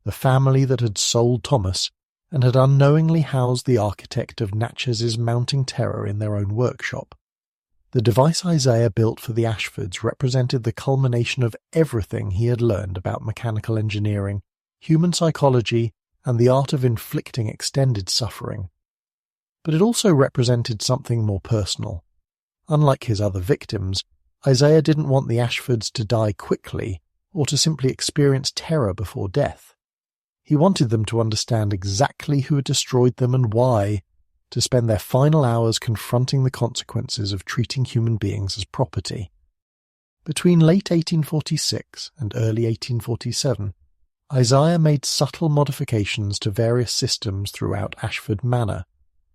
the family that had sold Thomas and had unknowingly housed the architect of Natchez' mounting terror in their own workshop. The device Isaiah built for the Ashfords represented the culmination of everything he had learned about mechanical engineering, human psychology, and the art of inflicting extended suffering. But it also represented something more personal. Unlike his other victims, Isaiah didn't want the Ashfords to die quickly or to simply experience terror before death. He wanted them to understand exactly who had destroyed them and why, to spend their final hours confronting the consequences of treating human beings as property. Between late 1846 and early 1847, Isaiah made subtle modifications to various systems throughout Ashford Manor,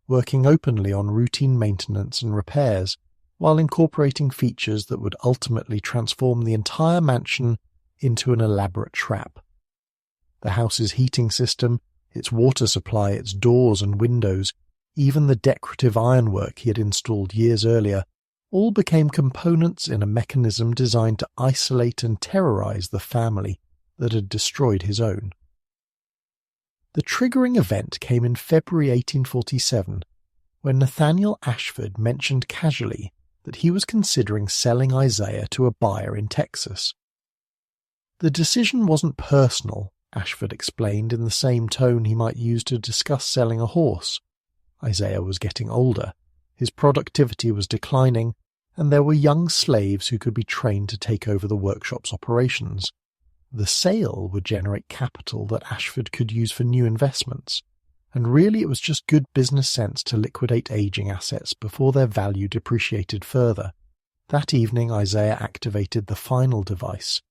working openly on routine maintenance and repairs, while incorporating features that would ultimately transform the entire mansion into an elaborate trap. The house's heating system, its water supply, its doors and windows, even the decorative ironwork he had installed years earlier, all became components in a mechanism designed to isolate and terrorize the family that had destroyed his own. The triggering event came in February 1847, when Nathaniel Ashford mentioned casually that he was considering selling Isaiah to a buyer in Texas. The decision wasn't personal, Ashford explained in the same tone he might use to discuss selling a horse. Isaiah was getting older, his productivity was declining, and there were young slaves who could be trained to take over the workshop's operations. The sale would generate capital that Ashford could use for new investments, and really it was just good business sense to liquidate aging assets before their value depreciated further. That evening Isaiah activated the final device,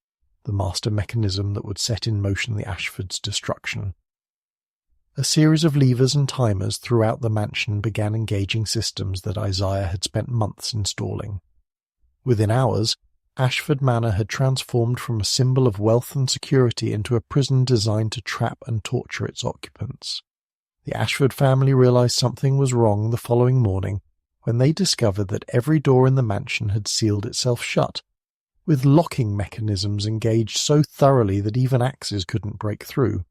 the master mechanism that would set in motion the Ashfords' destruction. A series of levers and timers throughout the mansion began engaging systems that Isaiah had spent months installing. Within hours, Ashford Manor had transformed from a symbol of wealth and security into a prison designed to trap and torture its occupants. The Ashford family realized something was wrong the following morning when they discovered that every door in the mansion had sealed itself shut, with locking mechanisms engaged so thoroughly that even axes couldn't break through.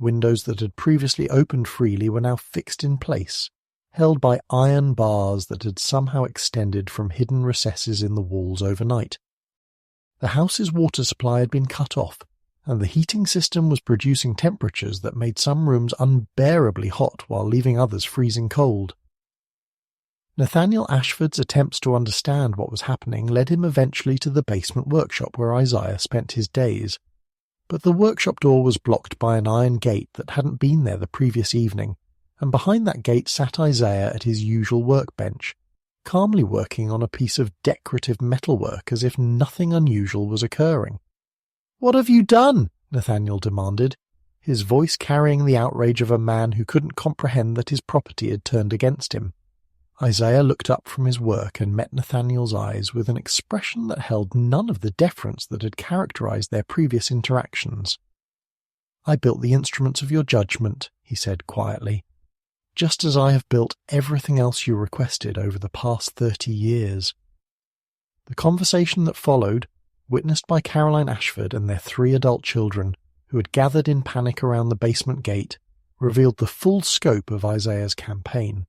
Windows that had previously opened freely were now fixed in place, held by iron bars that had somehow extended from hidden recesses in the walls overnight. The house's water supply had been cut off, and the heating system was producing temperatures that made some rooms unbearably hot while leaving others freezing cold. Nathaniel Ashford's attempts to understand what was happening led him eventually to the basement workshop where Isaiah spent his days. But the workshop door was blocked by an iron gate that hadn't been there the previous evening, and behind that gate sat Isaiah at his usual workbench, calmly working on a piece of decorative metalwork as if nothing unusual was occurring. "What have you done?" Nathaniel demanded, his voice carrying the outrage of a man who couldn't comprehend that his property had turned against him. Isaiah looked up from his work and met Nathaniel's eyes with an expression that held none of the deference that had characterized their previous interactions. "I built the instruments of your judgment," he said quietly, "just as I have built everything else you requested over the past 30 years. The conversation that followed, witnessed by Caroline Ashford and their 3 adult children, who had gathered in panic around the basement gate, revealed the full scope of Isaiah's campaign.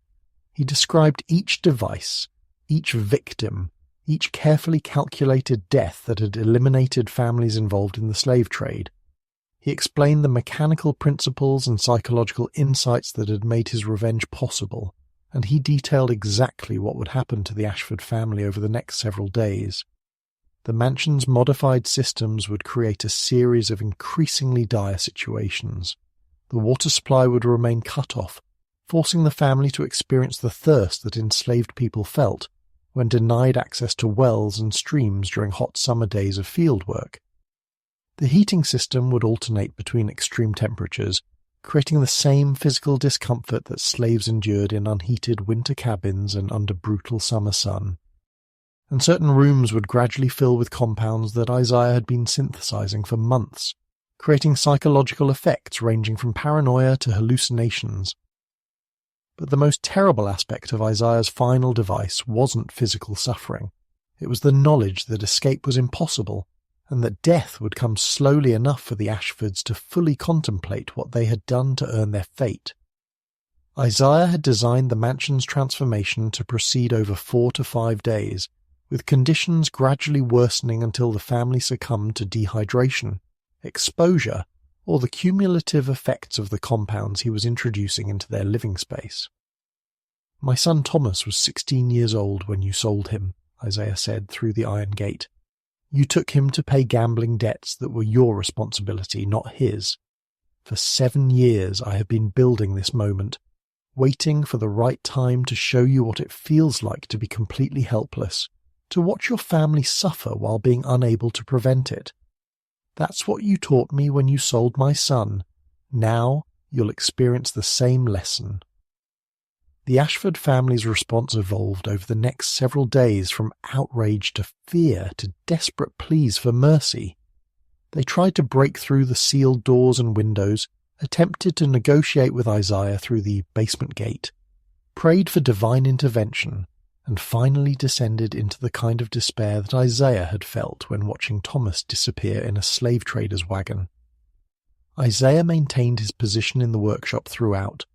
He described each device, each victim, each carefully calculated death that had eliminated families involved in the slave trade. He explained the mechanical principles and psychological insights that had made his revenge possible, and he detailed exactly what would happen to the Ashford family over the next several days. The mansion's modified systems would create a series of increasingly dire situations. The water supply would remain cut off, forcing the family to experience the thirst that enslaved people felt when denied access to wells and streams during hot summer days of field work. The heating system would alternate between extreme temperatures, creating the same physical discomfort that slaves endured in unheated winter cabins and under brutal summer sun. And certain rooms would gradually fill with compounds that Isaiah had been synthesizing for months, creating psychological effects ranging from paranoia to hallucinations. But the most terrible aspect of Isaiah's final device wasn't physical suffering. It was the knowledge that escape was impossible, and that death would come slowly enough for the Ashfords to fully contemplate what they had done to earn their fate. Isaiah had designed the mansion's transformation to proceed over 4 to 5 days, with conditions gradually worsening until the family succumbed to dehydration, exposure, or the cumulative effects of the compounds he was introducing into their living space. "My son Thomas was 16 years old when you sold him," Isaiah said through the iron gate. "You took him to pay gambling debts that were your responsibility, not his. For 7 years I have been building this moment, waiting for the right time to show you what it feels like to be completely helpless, to watch your family suffer while being unable to prevent it. That's what you taught me when you sold my son. Now you'll experience the same lesson." The Ashford family's response evolved over the next several days from outrage to fear to desperate pleas for mercy. They tried to break through the sealed doors and windows, attempted to negotiate with Isaiah through the basement gate, prayed for divine intervention, and finally descended into the kind of despair that Isaiah had felt when watching Thomas disappear in a slave trader's wagon. Isaiah maintained his position in the workshop throughout,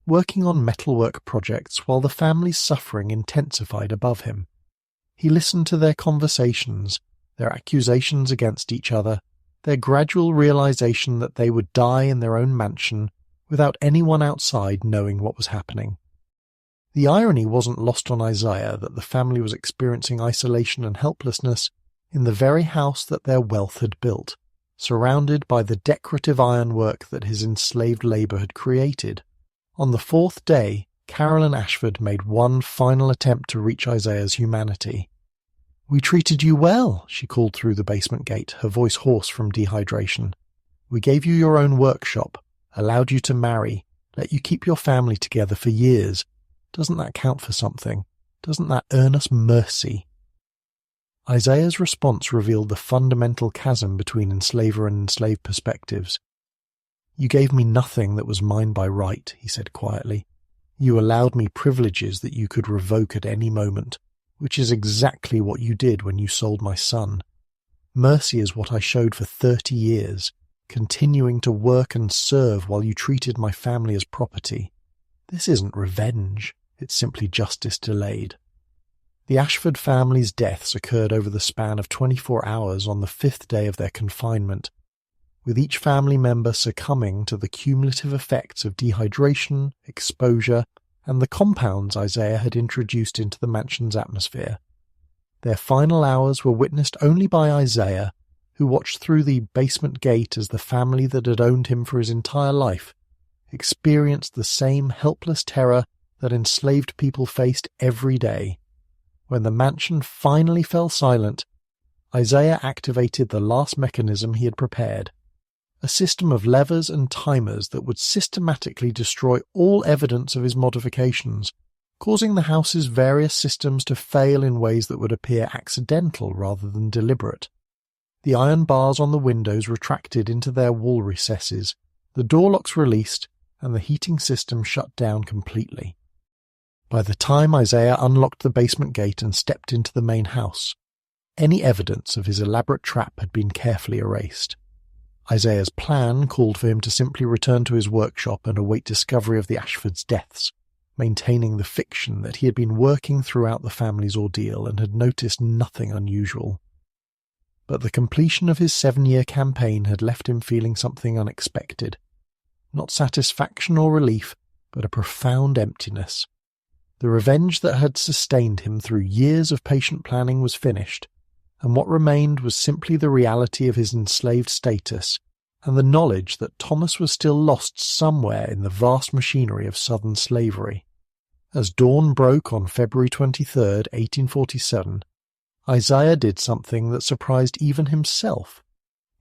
working on metalwork projects while the family's suffering intensified above him. He listened to their conversations, their accusations against each other, their gradual realization that they would die in their own mansion without anyone outside knowing what was happening. The irony wasn't lost on Isaiah that the family was experiencing isolation and helplessness in the very house that their wealth had built, surrounded by the decorative ironwork that his enslaved labour had created. On the fourth day, Carolyn Ashford made one final attempt to reach Isaiah's humanity. "We treated you well," she called through the basement gate, her voice hoarse from dehydration. "We gave you your own workshop, allowed you to marry, let you keep your family together for years. Doesn't that count for something? Doesn't that earn us mercy?" Isaiah's response revealed the fundamental chasm between enslaver and enslaved perspectives. "You gave me nothing that was mine by right," he said quietly. "You allowed me privileges that you could revoke at any moment, which is exactly what you did when you sold my son. Mercy is what I showed for 30 years, continuing to work and serve while you treated my family as property. This isn't revenge, it's simply justice delayed." The Ashford family's deaths occurred over the span of 24 hours on the 5th day of their confinement, with each family member succumbing to the cumulative effects of dehydration, exposure, and the compounds Isaiah had introduced into the mansion's atmosphere. Their final hours were witnessed only by Isaiah, who watched through the basement gate as the family that had owned him for his entire life experienced the same helpless terror that enslaved people faced every day. When the mansion finally fell silent, Isaiah activated the last mechanism he had prepared, a system of levers and timers that would systematically destroy all evidence of his modifications, causing the house's various systems to fail in ways that would appear accidental rather than deliberate. The iron bars on the windows retracted into their wall recesses, the door locks released, and the heating system shut down completely. By the time Isaiah unlocked the basement gate and stepped into the main house, any evidence of his elaborate trap had been carefully erased. Isaiah's plan called for him to simply return to his workshop and await discovery of the Ashfords' deaths, maintaining the fiction that he had been working throughout the family's ordeal and had noticed nothing unusual. But the completion of his 7-year campaign had left him feeling something unexpected. Not satisfaction or relief, but a profound emptiness. The revenge that had sustained him through years of patient planning was finished, and what remained was simply the reality of his enslaved status and the knowledge that Thomas was still lost somewhere in the vast machinery of Southern slavery. As dawn broke on February 23, 1847, Isaiah did something that surprised even himself.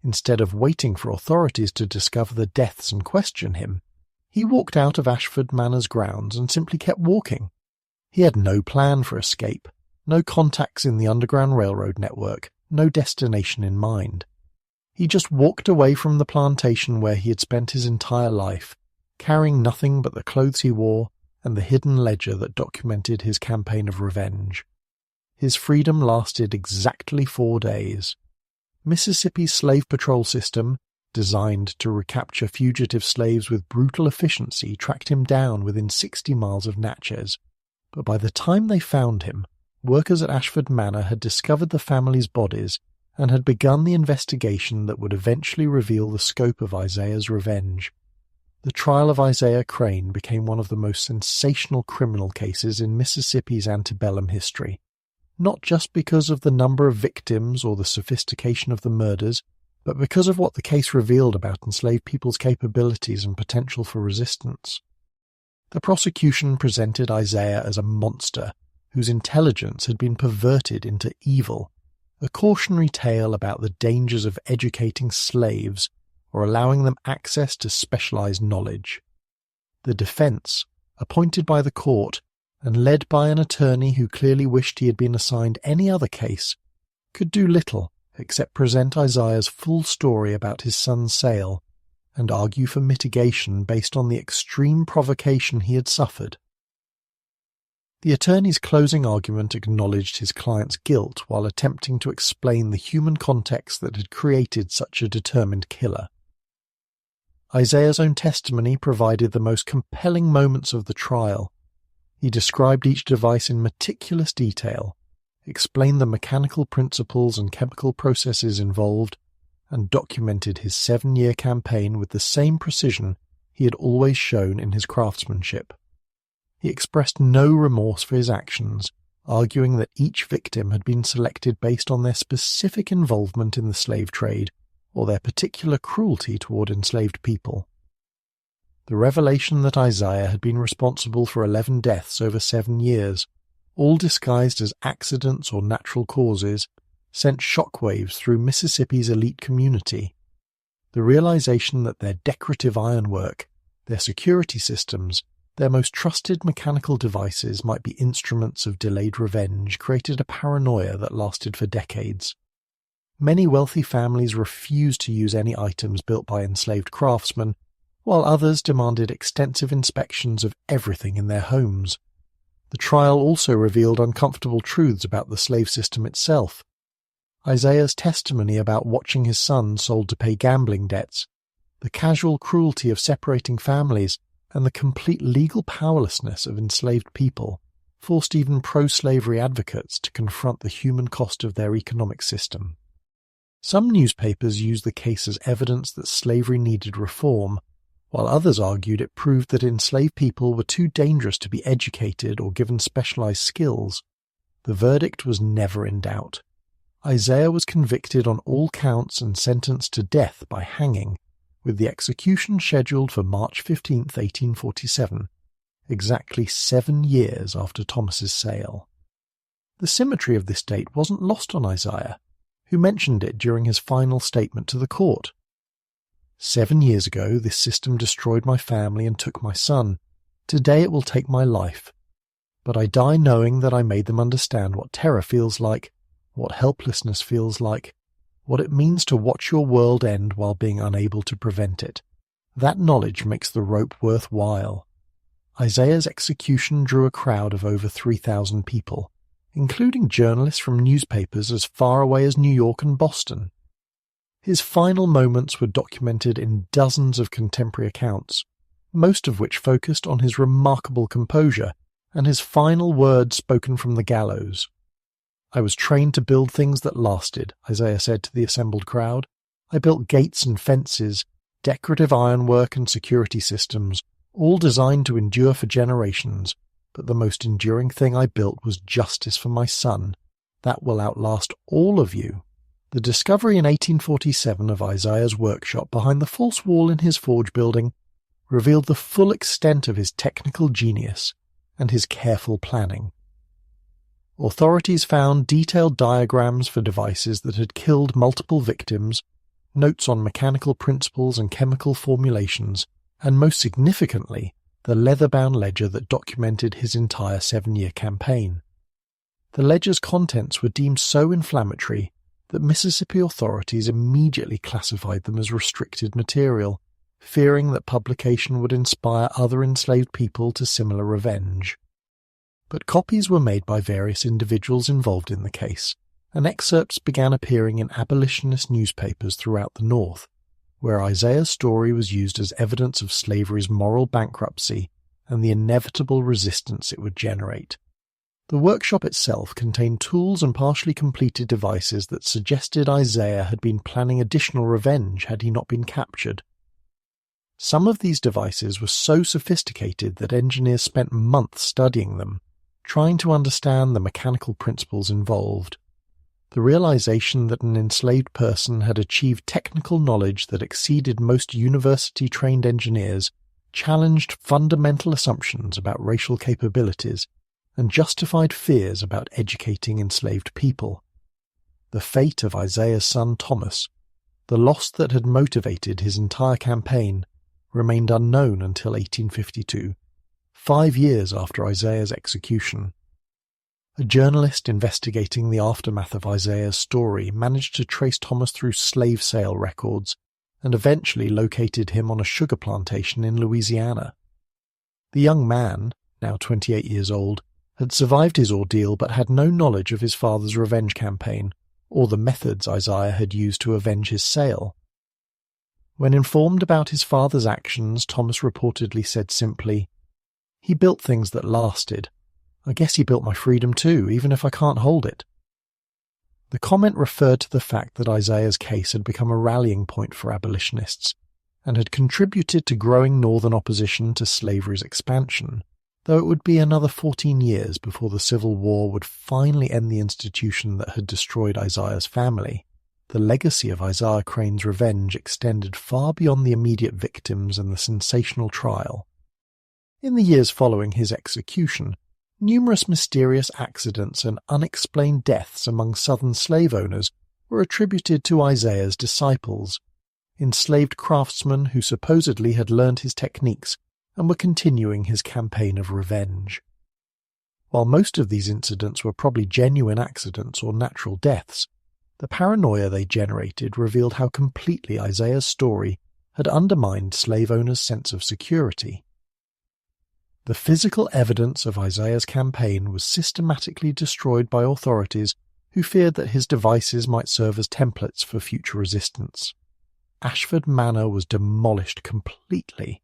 Instead of waiting for authorities to discover the deaths and question him, he walked out of Ashford Manor's grounds and simply kept walking. He had no plan for escape, no contacts in the Underground Railroad network, no destination in mind. He just walked away from the plantation where he had spent his entire life, carrying nothing but the clothes he wore and the hidden ledger that documented his campaign of revenge. His freedom lasted exactly 4 days. Mississippi's slave patrol system, designed to recapture fugitive slaves with brutal efficiency, tracked him down within 60 miles of Natchez. But by the time they found him, workers at Ashford Manor had discovered the family's bodies and had begun the investigation that would eventually reveal the scope of Isaiah's revenge. The trial of Isaiah Crane became one of the most sensational criminal cases in Mississippi's antebellum history, not just because of the number of victims or the sophistication of the murders, but because of what the case revealed about enslaved people's capabilities and potential for resistance. The prosecution presented Isaiah as a monster whose intelligence had been perverted into evil, a cautionary tale about the dangers of educating slaves or allowing them access to specialized knowledge. The defense, appointed by the court and led by an attorney who clearly wished he had been assigned any other case, could do little except present Isaiah's full story about his son's sale and argue for mitigation based on the extreme provocation he had suffered. The attorney's closing argument acknowledged his client's guilt while attempting to explain the human context that had created such a determined killer. Isaiah's own testimony provided the most compelling moments of the trial. He described each device in meticulous detail, explained the mechanical principles and chemical processes involved, and documented his 7-year campaign with the same precision he had always shown in his craftsmanship. He expressed no remorse for his actions, arguing that each victim had been selected based on their specific involvement in the slave trade or their particular cruelty toward enslaved people. The revelation that Isaiah had been responsible for 11 deaths over 7 years, all disguised as accidents or natural causes, sent shockwaves through Mississippi's elite community. The realization that their decorative ironwork, their security systems, their most trusted mechanical devices might be instruments of delayed revenge created a paranoia that lasted for decades. Many wealthy families refused to use any items built by enslaved craftsmen, while others demanded extensive inspections of everything in their homes. The trial also revealed uncomfortable truths about the slave system itself. Isaiah's testimony about watching his son sold to pay gambling debts, the casual cruelty of separating families, and the complete legal powerlessness of enslaved people forced even pro-slavery advocates to confront the human cost of their economic system. Some newspapers used the case as evidence that slavery needed reform, while others argued it proved that enslaved people were too dangerous to be educated or given specialized skills. The verdict was never in doubt. Isaiah was convicted on all counts and sentenced to death by hanging, with the execution scheduled for March 15, 1847, exactly 7 years after Thomas's sale. The symmetry of this date wasn't lost on Isaiah, who mentioned it during his final statement to the court. 7 years ago, this system destroyed my family and took my son. Today it will take my life. But I die knowing that I made them understand what terror feels like, what helplessness feels like, what it means to watch your world end while being unable to prevent it. That knowledge makes the rope worthwhile. Isaiah's execution drew a crowd of over 3,000 people, including journalists from newspapers as far away as New York and Boston. His final moments were documented in dozens of contemporary accounts, most of which focused on his remarkable composure and his final words spoken from the gallows. "I was trained to build things that lasted," Isaiah said to the assembled crowd. "I built gates and fences, decorative ironwork and security systems, all designed to endure for generations, but the most enduring thing I built was justice for my son. That will outlast all of you." The discovery in 1847 of Isaiah's workshop behind the false wall in his forge building revealed the full extent of his technical genius and his careful planning. Authorities found detailed diagrams for devices that had killed multiple victims, notes on mechanical principles and chemical formulations, and most significantly, the leather-bound ledger that documented his entire 7-year campaign. The ledger's contents were deemed so inflammatory that Mississippi authorities immediately classified them as restricted material, fearing that publication would inspire other enslaved people to similar revenge. But copies were made by various individuals involved in the case, and excerpts began appearing in abolitionist newspapers throughout the North, where Isaiah's story was used as evidence of slavery's moral bankruptcy and the inevitable resistance it would generate. The workshop itself contained tools and partially completed devices that suggested Isaiah had been planning additional revenge had he not been captured. Some of these devices were so sophisticated that engineers spent months studying them, trying to understand the mechanical principles involved. The realization that an enslaved person had achieved technical knowledge that exceeded most university-trained engineers challenged fundamental assumptions about racial capabilities and justified fears about educating enslaved people. The fate of Isaiah's son Thomas, the loss that had motivated his entire campaign, remained unknown until 1852, 5 years after Isaiah's execution. A journalist investigating the aftermath of Isaiah's story managed to trace Thomas through slave sale records and eventually located him on a sugar plantation in Louisiana. The young man, now 28 years old, had survived his ordeal but had no knowledge of his father's revenge campaign or the methods Isaiah had used to avenge his sale. When informed about his father's actions, Thomas reportedly said simply, "He built things that lasted. I guess he built my freedom too, even if I can't hold it." The comment referred to the fact that Isaiah's case had become a rallying point for abolitionists and had contributed to growing northern opposition to slavery's expansion, though it would be another 14 years before the Civil War would finally end the institution that had destroyed Isaiah's family. the legacy of Isaiah Crane's revenge extended far beyond the immediate victims and the sensational trial. In the years following his execution, numerous mysterious accidents and unexplained deaths among Southern slave owners were attributed to Isaiah's disciples, enslaved craftsmen who supposedly had learned his techniques and were continuing his campaign of revenge. While most of these incidents were probably genuine accidents or natural deaths, the paranoia they generated revealed how completely Isaiah's story had undermined slave owners' sense of security. The physical evidence of Isaiah's campaign was systematically destroyed by authorities who feared that his devices might serve as templates for future resistance. Ashford Manor was demolished completely,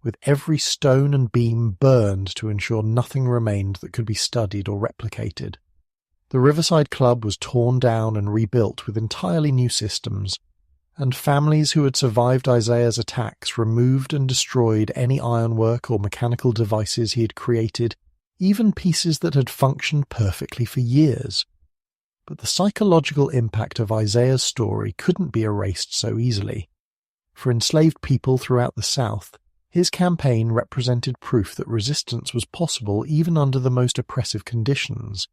with every stone and beam burned to ensure nothing remained that could be studied or replicated. The Riverside Club was torn down and rebuilt with entirely new systems, and families who had survived Isaiah's attacks removed and destroyed any ironwork or mechanical devices he had created, even pieces that had functioned perfectly for years. But the psychological impact of Isaiah's story couldn't be erased so easily. For enslaved people throughout the South, his campaign represented proof that resistance was possible even under the most oppressive conditions,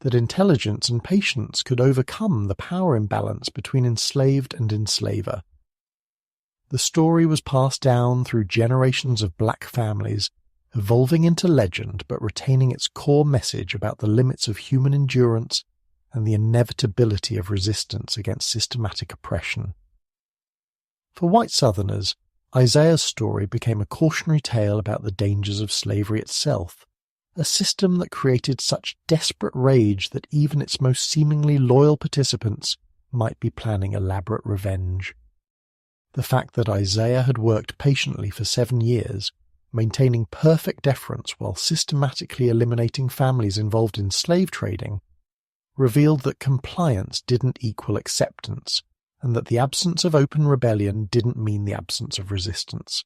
that intelligence and patience could overcome the power imbalance between enslaved and enslaver. The story was passed down through generations of black families, evolving into legend but retaining its core message about the limits of human endurance and the inevitability of resistance against systematic oppression. For white Southerners, Isaiah's story became a cautionary tale about the dangers of slavery itself, a system that created such desperate rage that even its most seemingly loyal participants might be planning elaborate revenge. The fact that Isaiah had worked patiently for 7 years, maintaining perfect deference while systematically eliminating families involved in slave trading, revealed that compliance didn't equal acceptance, and that the absence of open rebellion didn't mean the absence of resistance.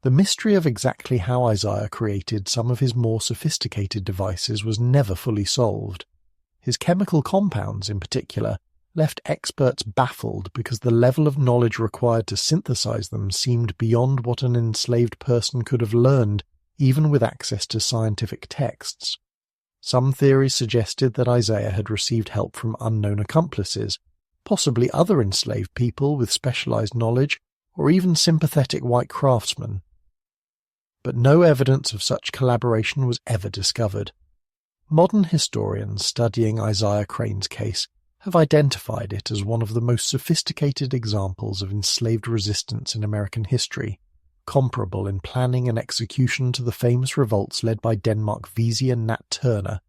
The mystery of exactly how Isaiah created some of his more sophisticated devices was never fully solved. His chemical compounds, in particular, left experts baffled because the level of knowledge required to synthesize them seemed beyond what an enslaved person could have learned, even with access to scientific texts. Some theories suggested that Isaiah had received help from unknown accomplices, possibly other enslaved people with specialized knowledge, or even sympathetic white craftsmen. But no evidence of such collaboration was ever discovered. Modern historians studying Isaiah Crane's case have identified it as one of the most sophisticated examples of enslaved resistance in American history, comparable in planning and execution to the famous revolts led by Denmark Vesey and Nat Turner,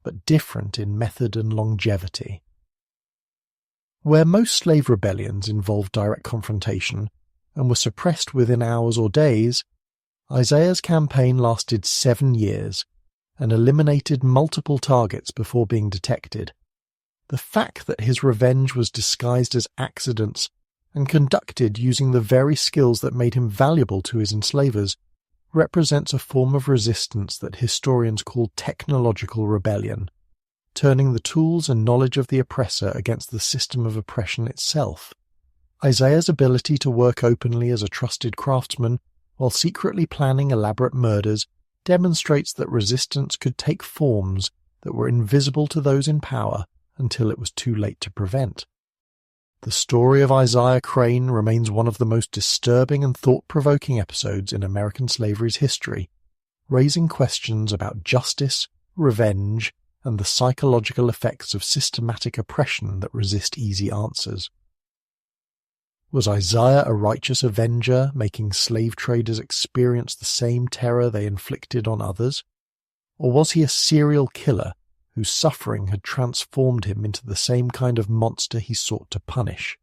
but different in method and longevity. Where most slave rebellions involved direct confrontation and were suppressed within hours or days, Isaiah's campaign lasted 7 years and eliminated multiple targets before being detected. The fact that his revenge was disguised as accidents and conducted using the very skills that made him valuable to his enslavers represents a form of resistance that historians call technological rebellion, turning the tools and knowledge of the oppressor against the system of oppression itself. Isaiah's ability to work openly as a trusted craftsman while secretly planning elaborate murders demonstrates that resistance could take forms that were invisible to those in power until it was too late to prevent. The story of Isaiah Crane remains one of the most disturbing and thought-provoking episodes in American slavery's history, raising questions about justice, revenge, and the psychological effects of systematic oppression that resist easy answers. Was Isaiah a righteous avenger, making slave traders experience the same terror they inflicted on others? Or was he a serial killer whose suffering had transformed him into the same kind of monster he sought to punish?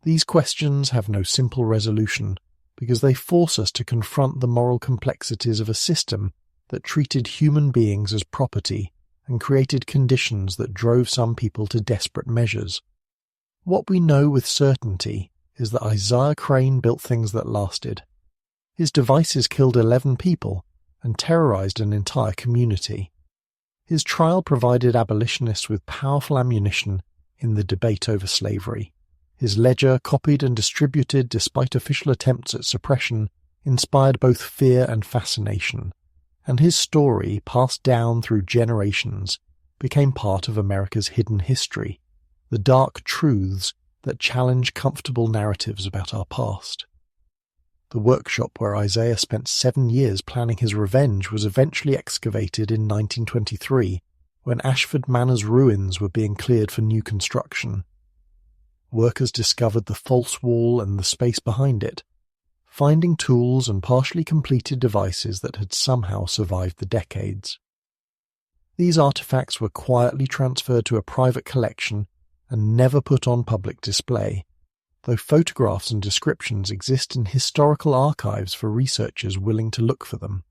These questions have no simple resolution because they force us to confront the moral complexities of a system that treated human beings as property and created conditions that drove some people to desperate measures. What we know with certainty is that Isaiah Crane built things that lasted. His devices killed 11 people and terrorized an entire community. His trial provided abolitionists with powerful ammunition in the debate over slavery, His ledger, copied and distributed despite official attempts at suppression, inspired both fear and fascination, and his story, passed down through generations, became part of America's hidden history, the dark truths that challenge comfortable narratives about our past. The workshop where Isaiah spent 7 years planning his revenge was eventually excavated in 1923, when Ashford Manor's ruins were being cleared for new construction. Workers discovered the false wall and the space behind it, finding tools and partially completed devices that had somehow survived the decades. These artifacts were quietly transferred to a private collection and never put on public display, though photographs and descriptions exist in historical archives for researchers willing to look for them.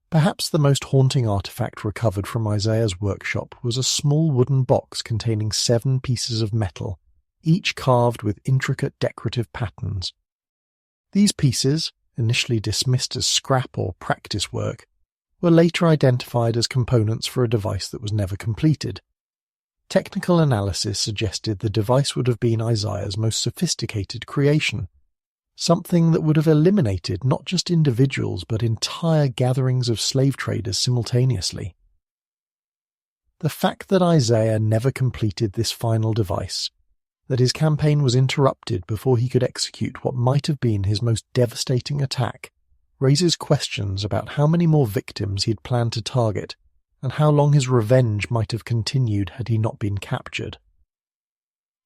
Perhaps the most haunting artifact recovered from Isaiah's workshop was a small wooden box containing 7 pieces of metal, each carved with intricate decorative patterns. These pieces, initially dismissed as scrap or practice work, were later identified as components for a device that was never completed. Technical analysis suggested the device would have been Isaiah's most sophisticated creation, something that would have eliminated not just individuals but entire gatherings of slave traders simultaneously. The fact that Isaiah never completed this final device, that his campaign was interrupted before he could execute what might have been his most devastating attack, raises questions about how many more victims he'd planned to target and how long his revenge might have continued had he not been captured.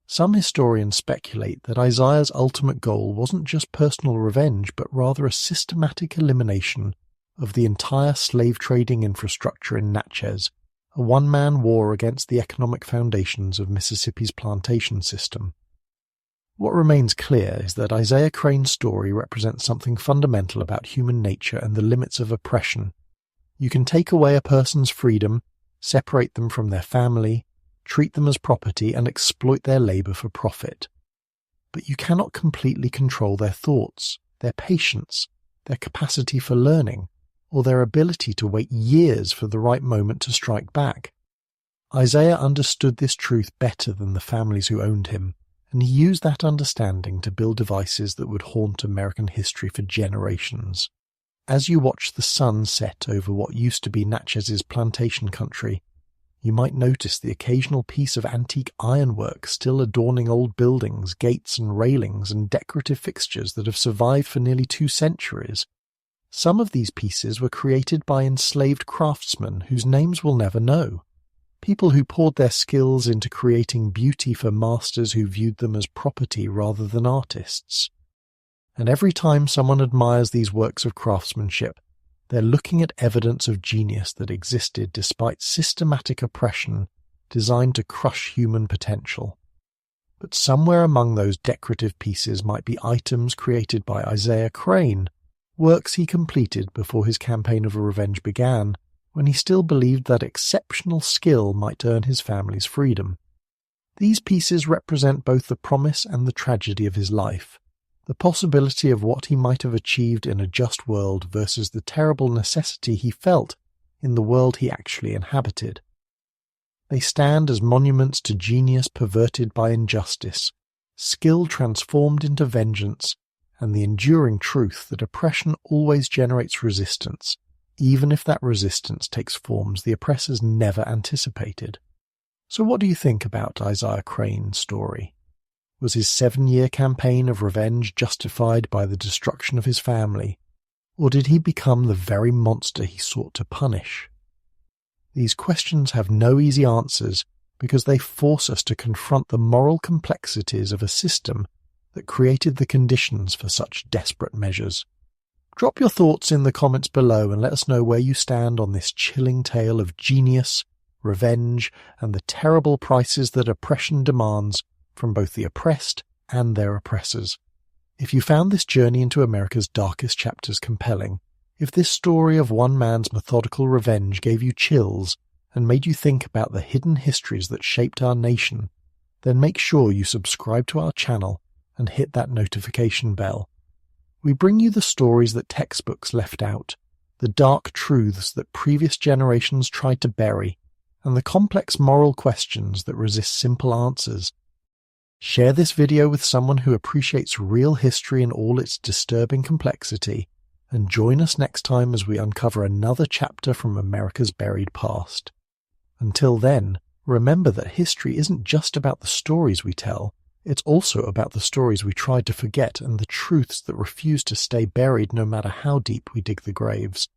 Some historians speculate that Isaiah's ultimate goal wasn't just personal revenge but rather a systematic elimination of the entire slave-trading infrastructure in Natchez, a one-man war against the economic foundations of Mississippi's plantation system. What remains clear is that Isaiah Crane's story represents something fundamental about human nature and the limits of oppression. You can take away a person's freedom, separate them from their family, treat them as property, and exploit their labor for profit. But you cannot completely control their thoughts, their patience, their capacity for learning, or their ability to wait years for the right moment to strike back. Isaiah understood this truth better than the families who owned him, and he used that understanding to build devices that would haunt American history for generations. As you watch the sun set over what used to be Natchez's plantation country, you might notice the occasional piece of antique ironwork still adorning old buildings, gates and railings, and decorative fixtures that have survived for nearly 2 centuries. Some of these pieces were created by enslaved craftsmen whose names we'll never know, people who poured their skills into creating beauty for masters who viewed them as property rather than artists. And every time someone admires these works of craftsmanship, they're looking at evidence of genius that existed despite systematic oppression designed to crush human potential. But somewhere among those decorative pieces might be items created by Isaiah Crane, works he completed before his campaign of revenge began, when he still believed that exceptional skill might earn his family's freedom. These pieces represent both the promise and the tragedy of his life, the possibility of what he might have achieved in a just world versus the terrible necessity he felt in the world he actually inhabited. They stand as monuments to genius perverted by injustice, skill transformed into vengeance, and the enduring truth that oppression always generates resistance, even if that resistance takes forms the oppressors never anticipated. So what do you think about Isaiah Crane's story? Was his 7-year campaign of revenge justified by the destruction of his family, or did he become the very monster he sought to punish? These questions have no easy answers because they force us to confront the moral complexities of a system that created the conditions for such desperate measures. Drop your thoughts in the comments below and let us know where you stand on this chilling tale of genius, revenge, and the terrible prices that oppression demands from both the oppressed and their oppressors. If you found this journey into America's darkest chapters compelling, if this story of one man's methodical revenge gave you chills and made you think about the hidden histories that shaped our nation, then make sure you subscribe to our channel and hit that notification bell. We bring you the stories that textbooks left out, the dark truths that previous generations tried to bury, and the complex moral questions that resist simple answers. Share this video with someone who appreciates real history in all its disturbing complexity, and join us next time as we uncover another chapter from America's buried past. Until then, remember that history isn't just about the stories we tell, it's also about the stories we try to forget and the truths that refuse to stay buried no matter how deep we dig the graves.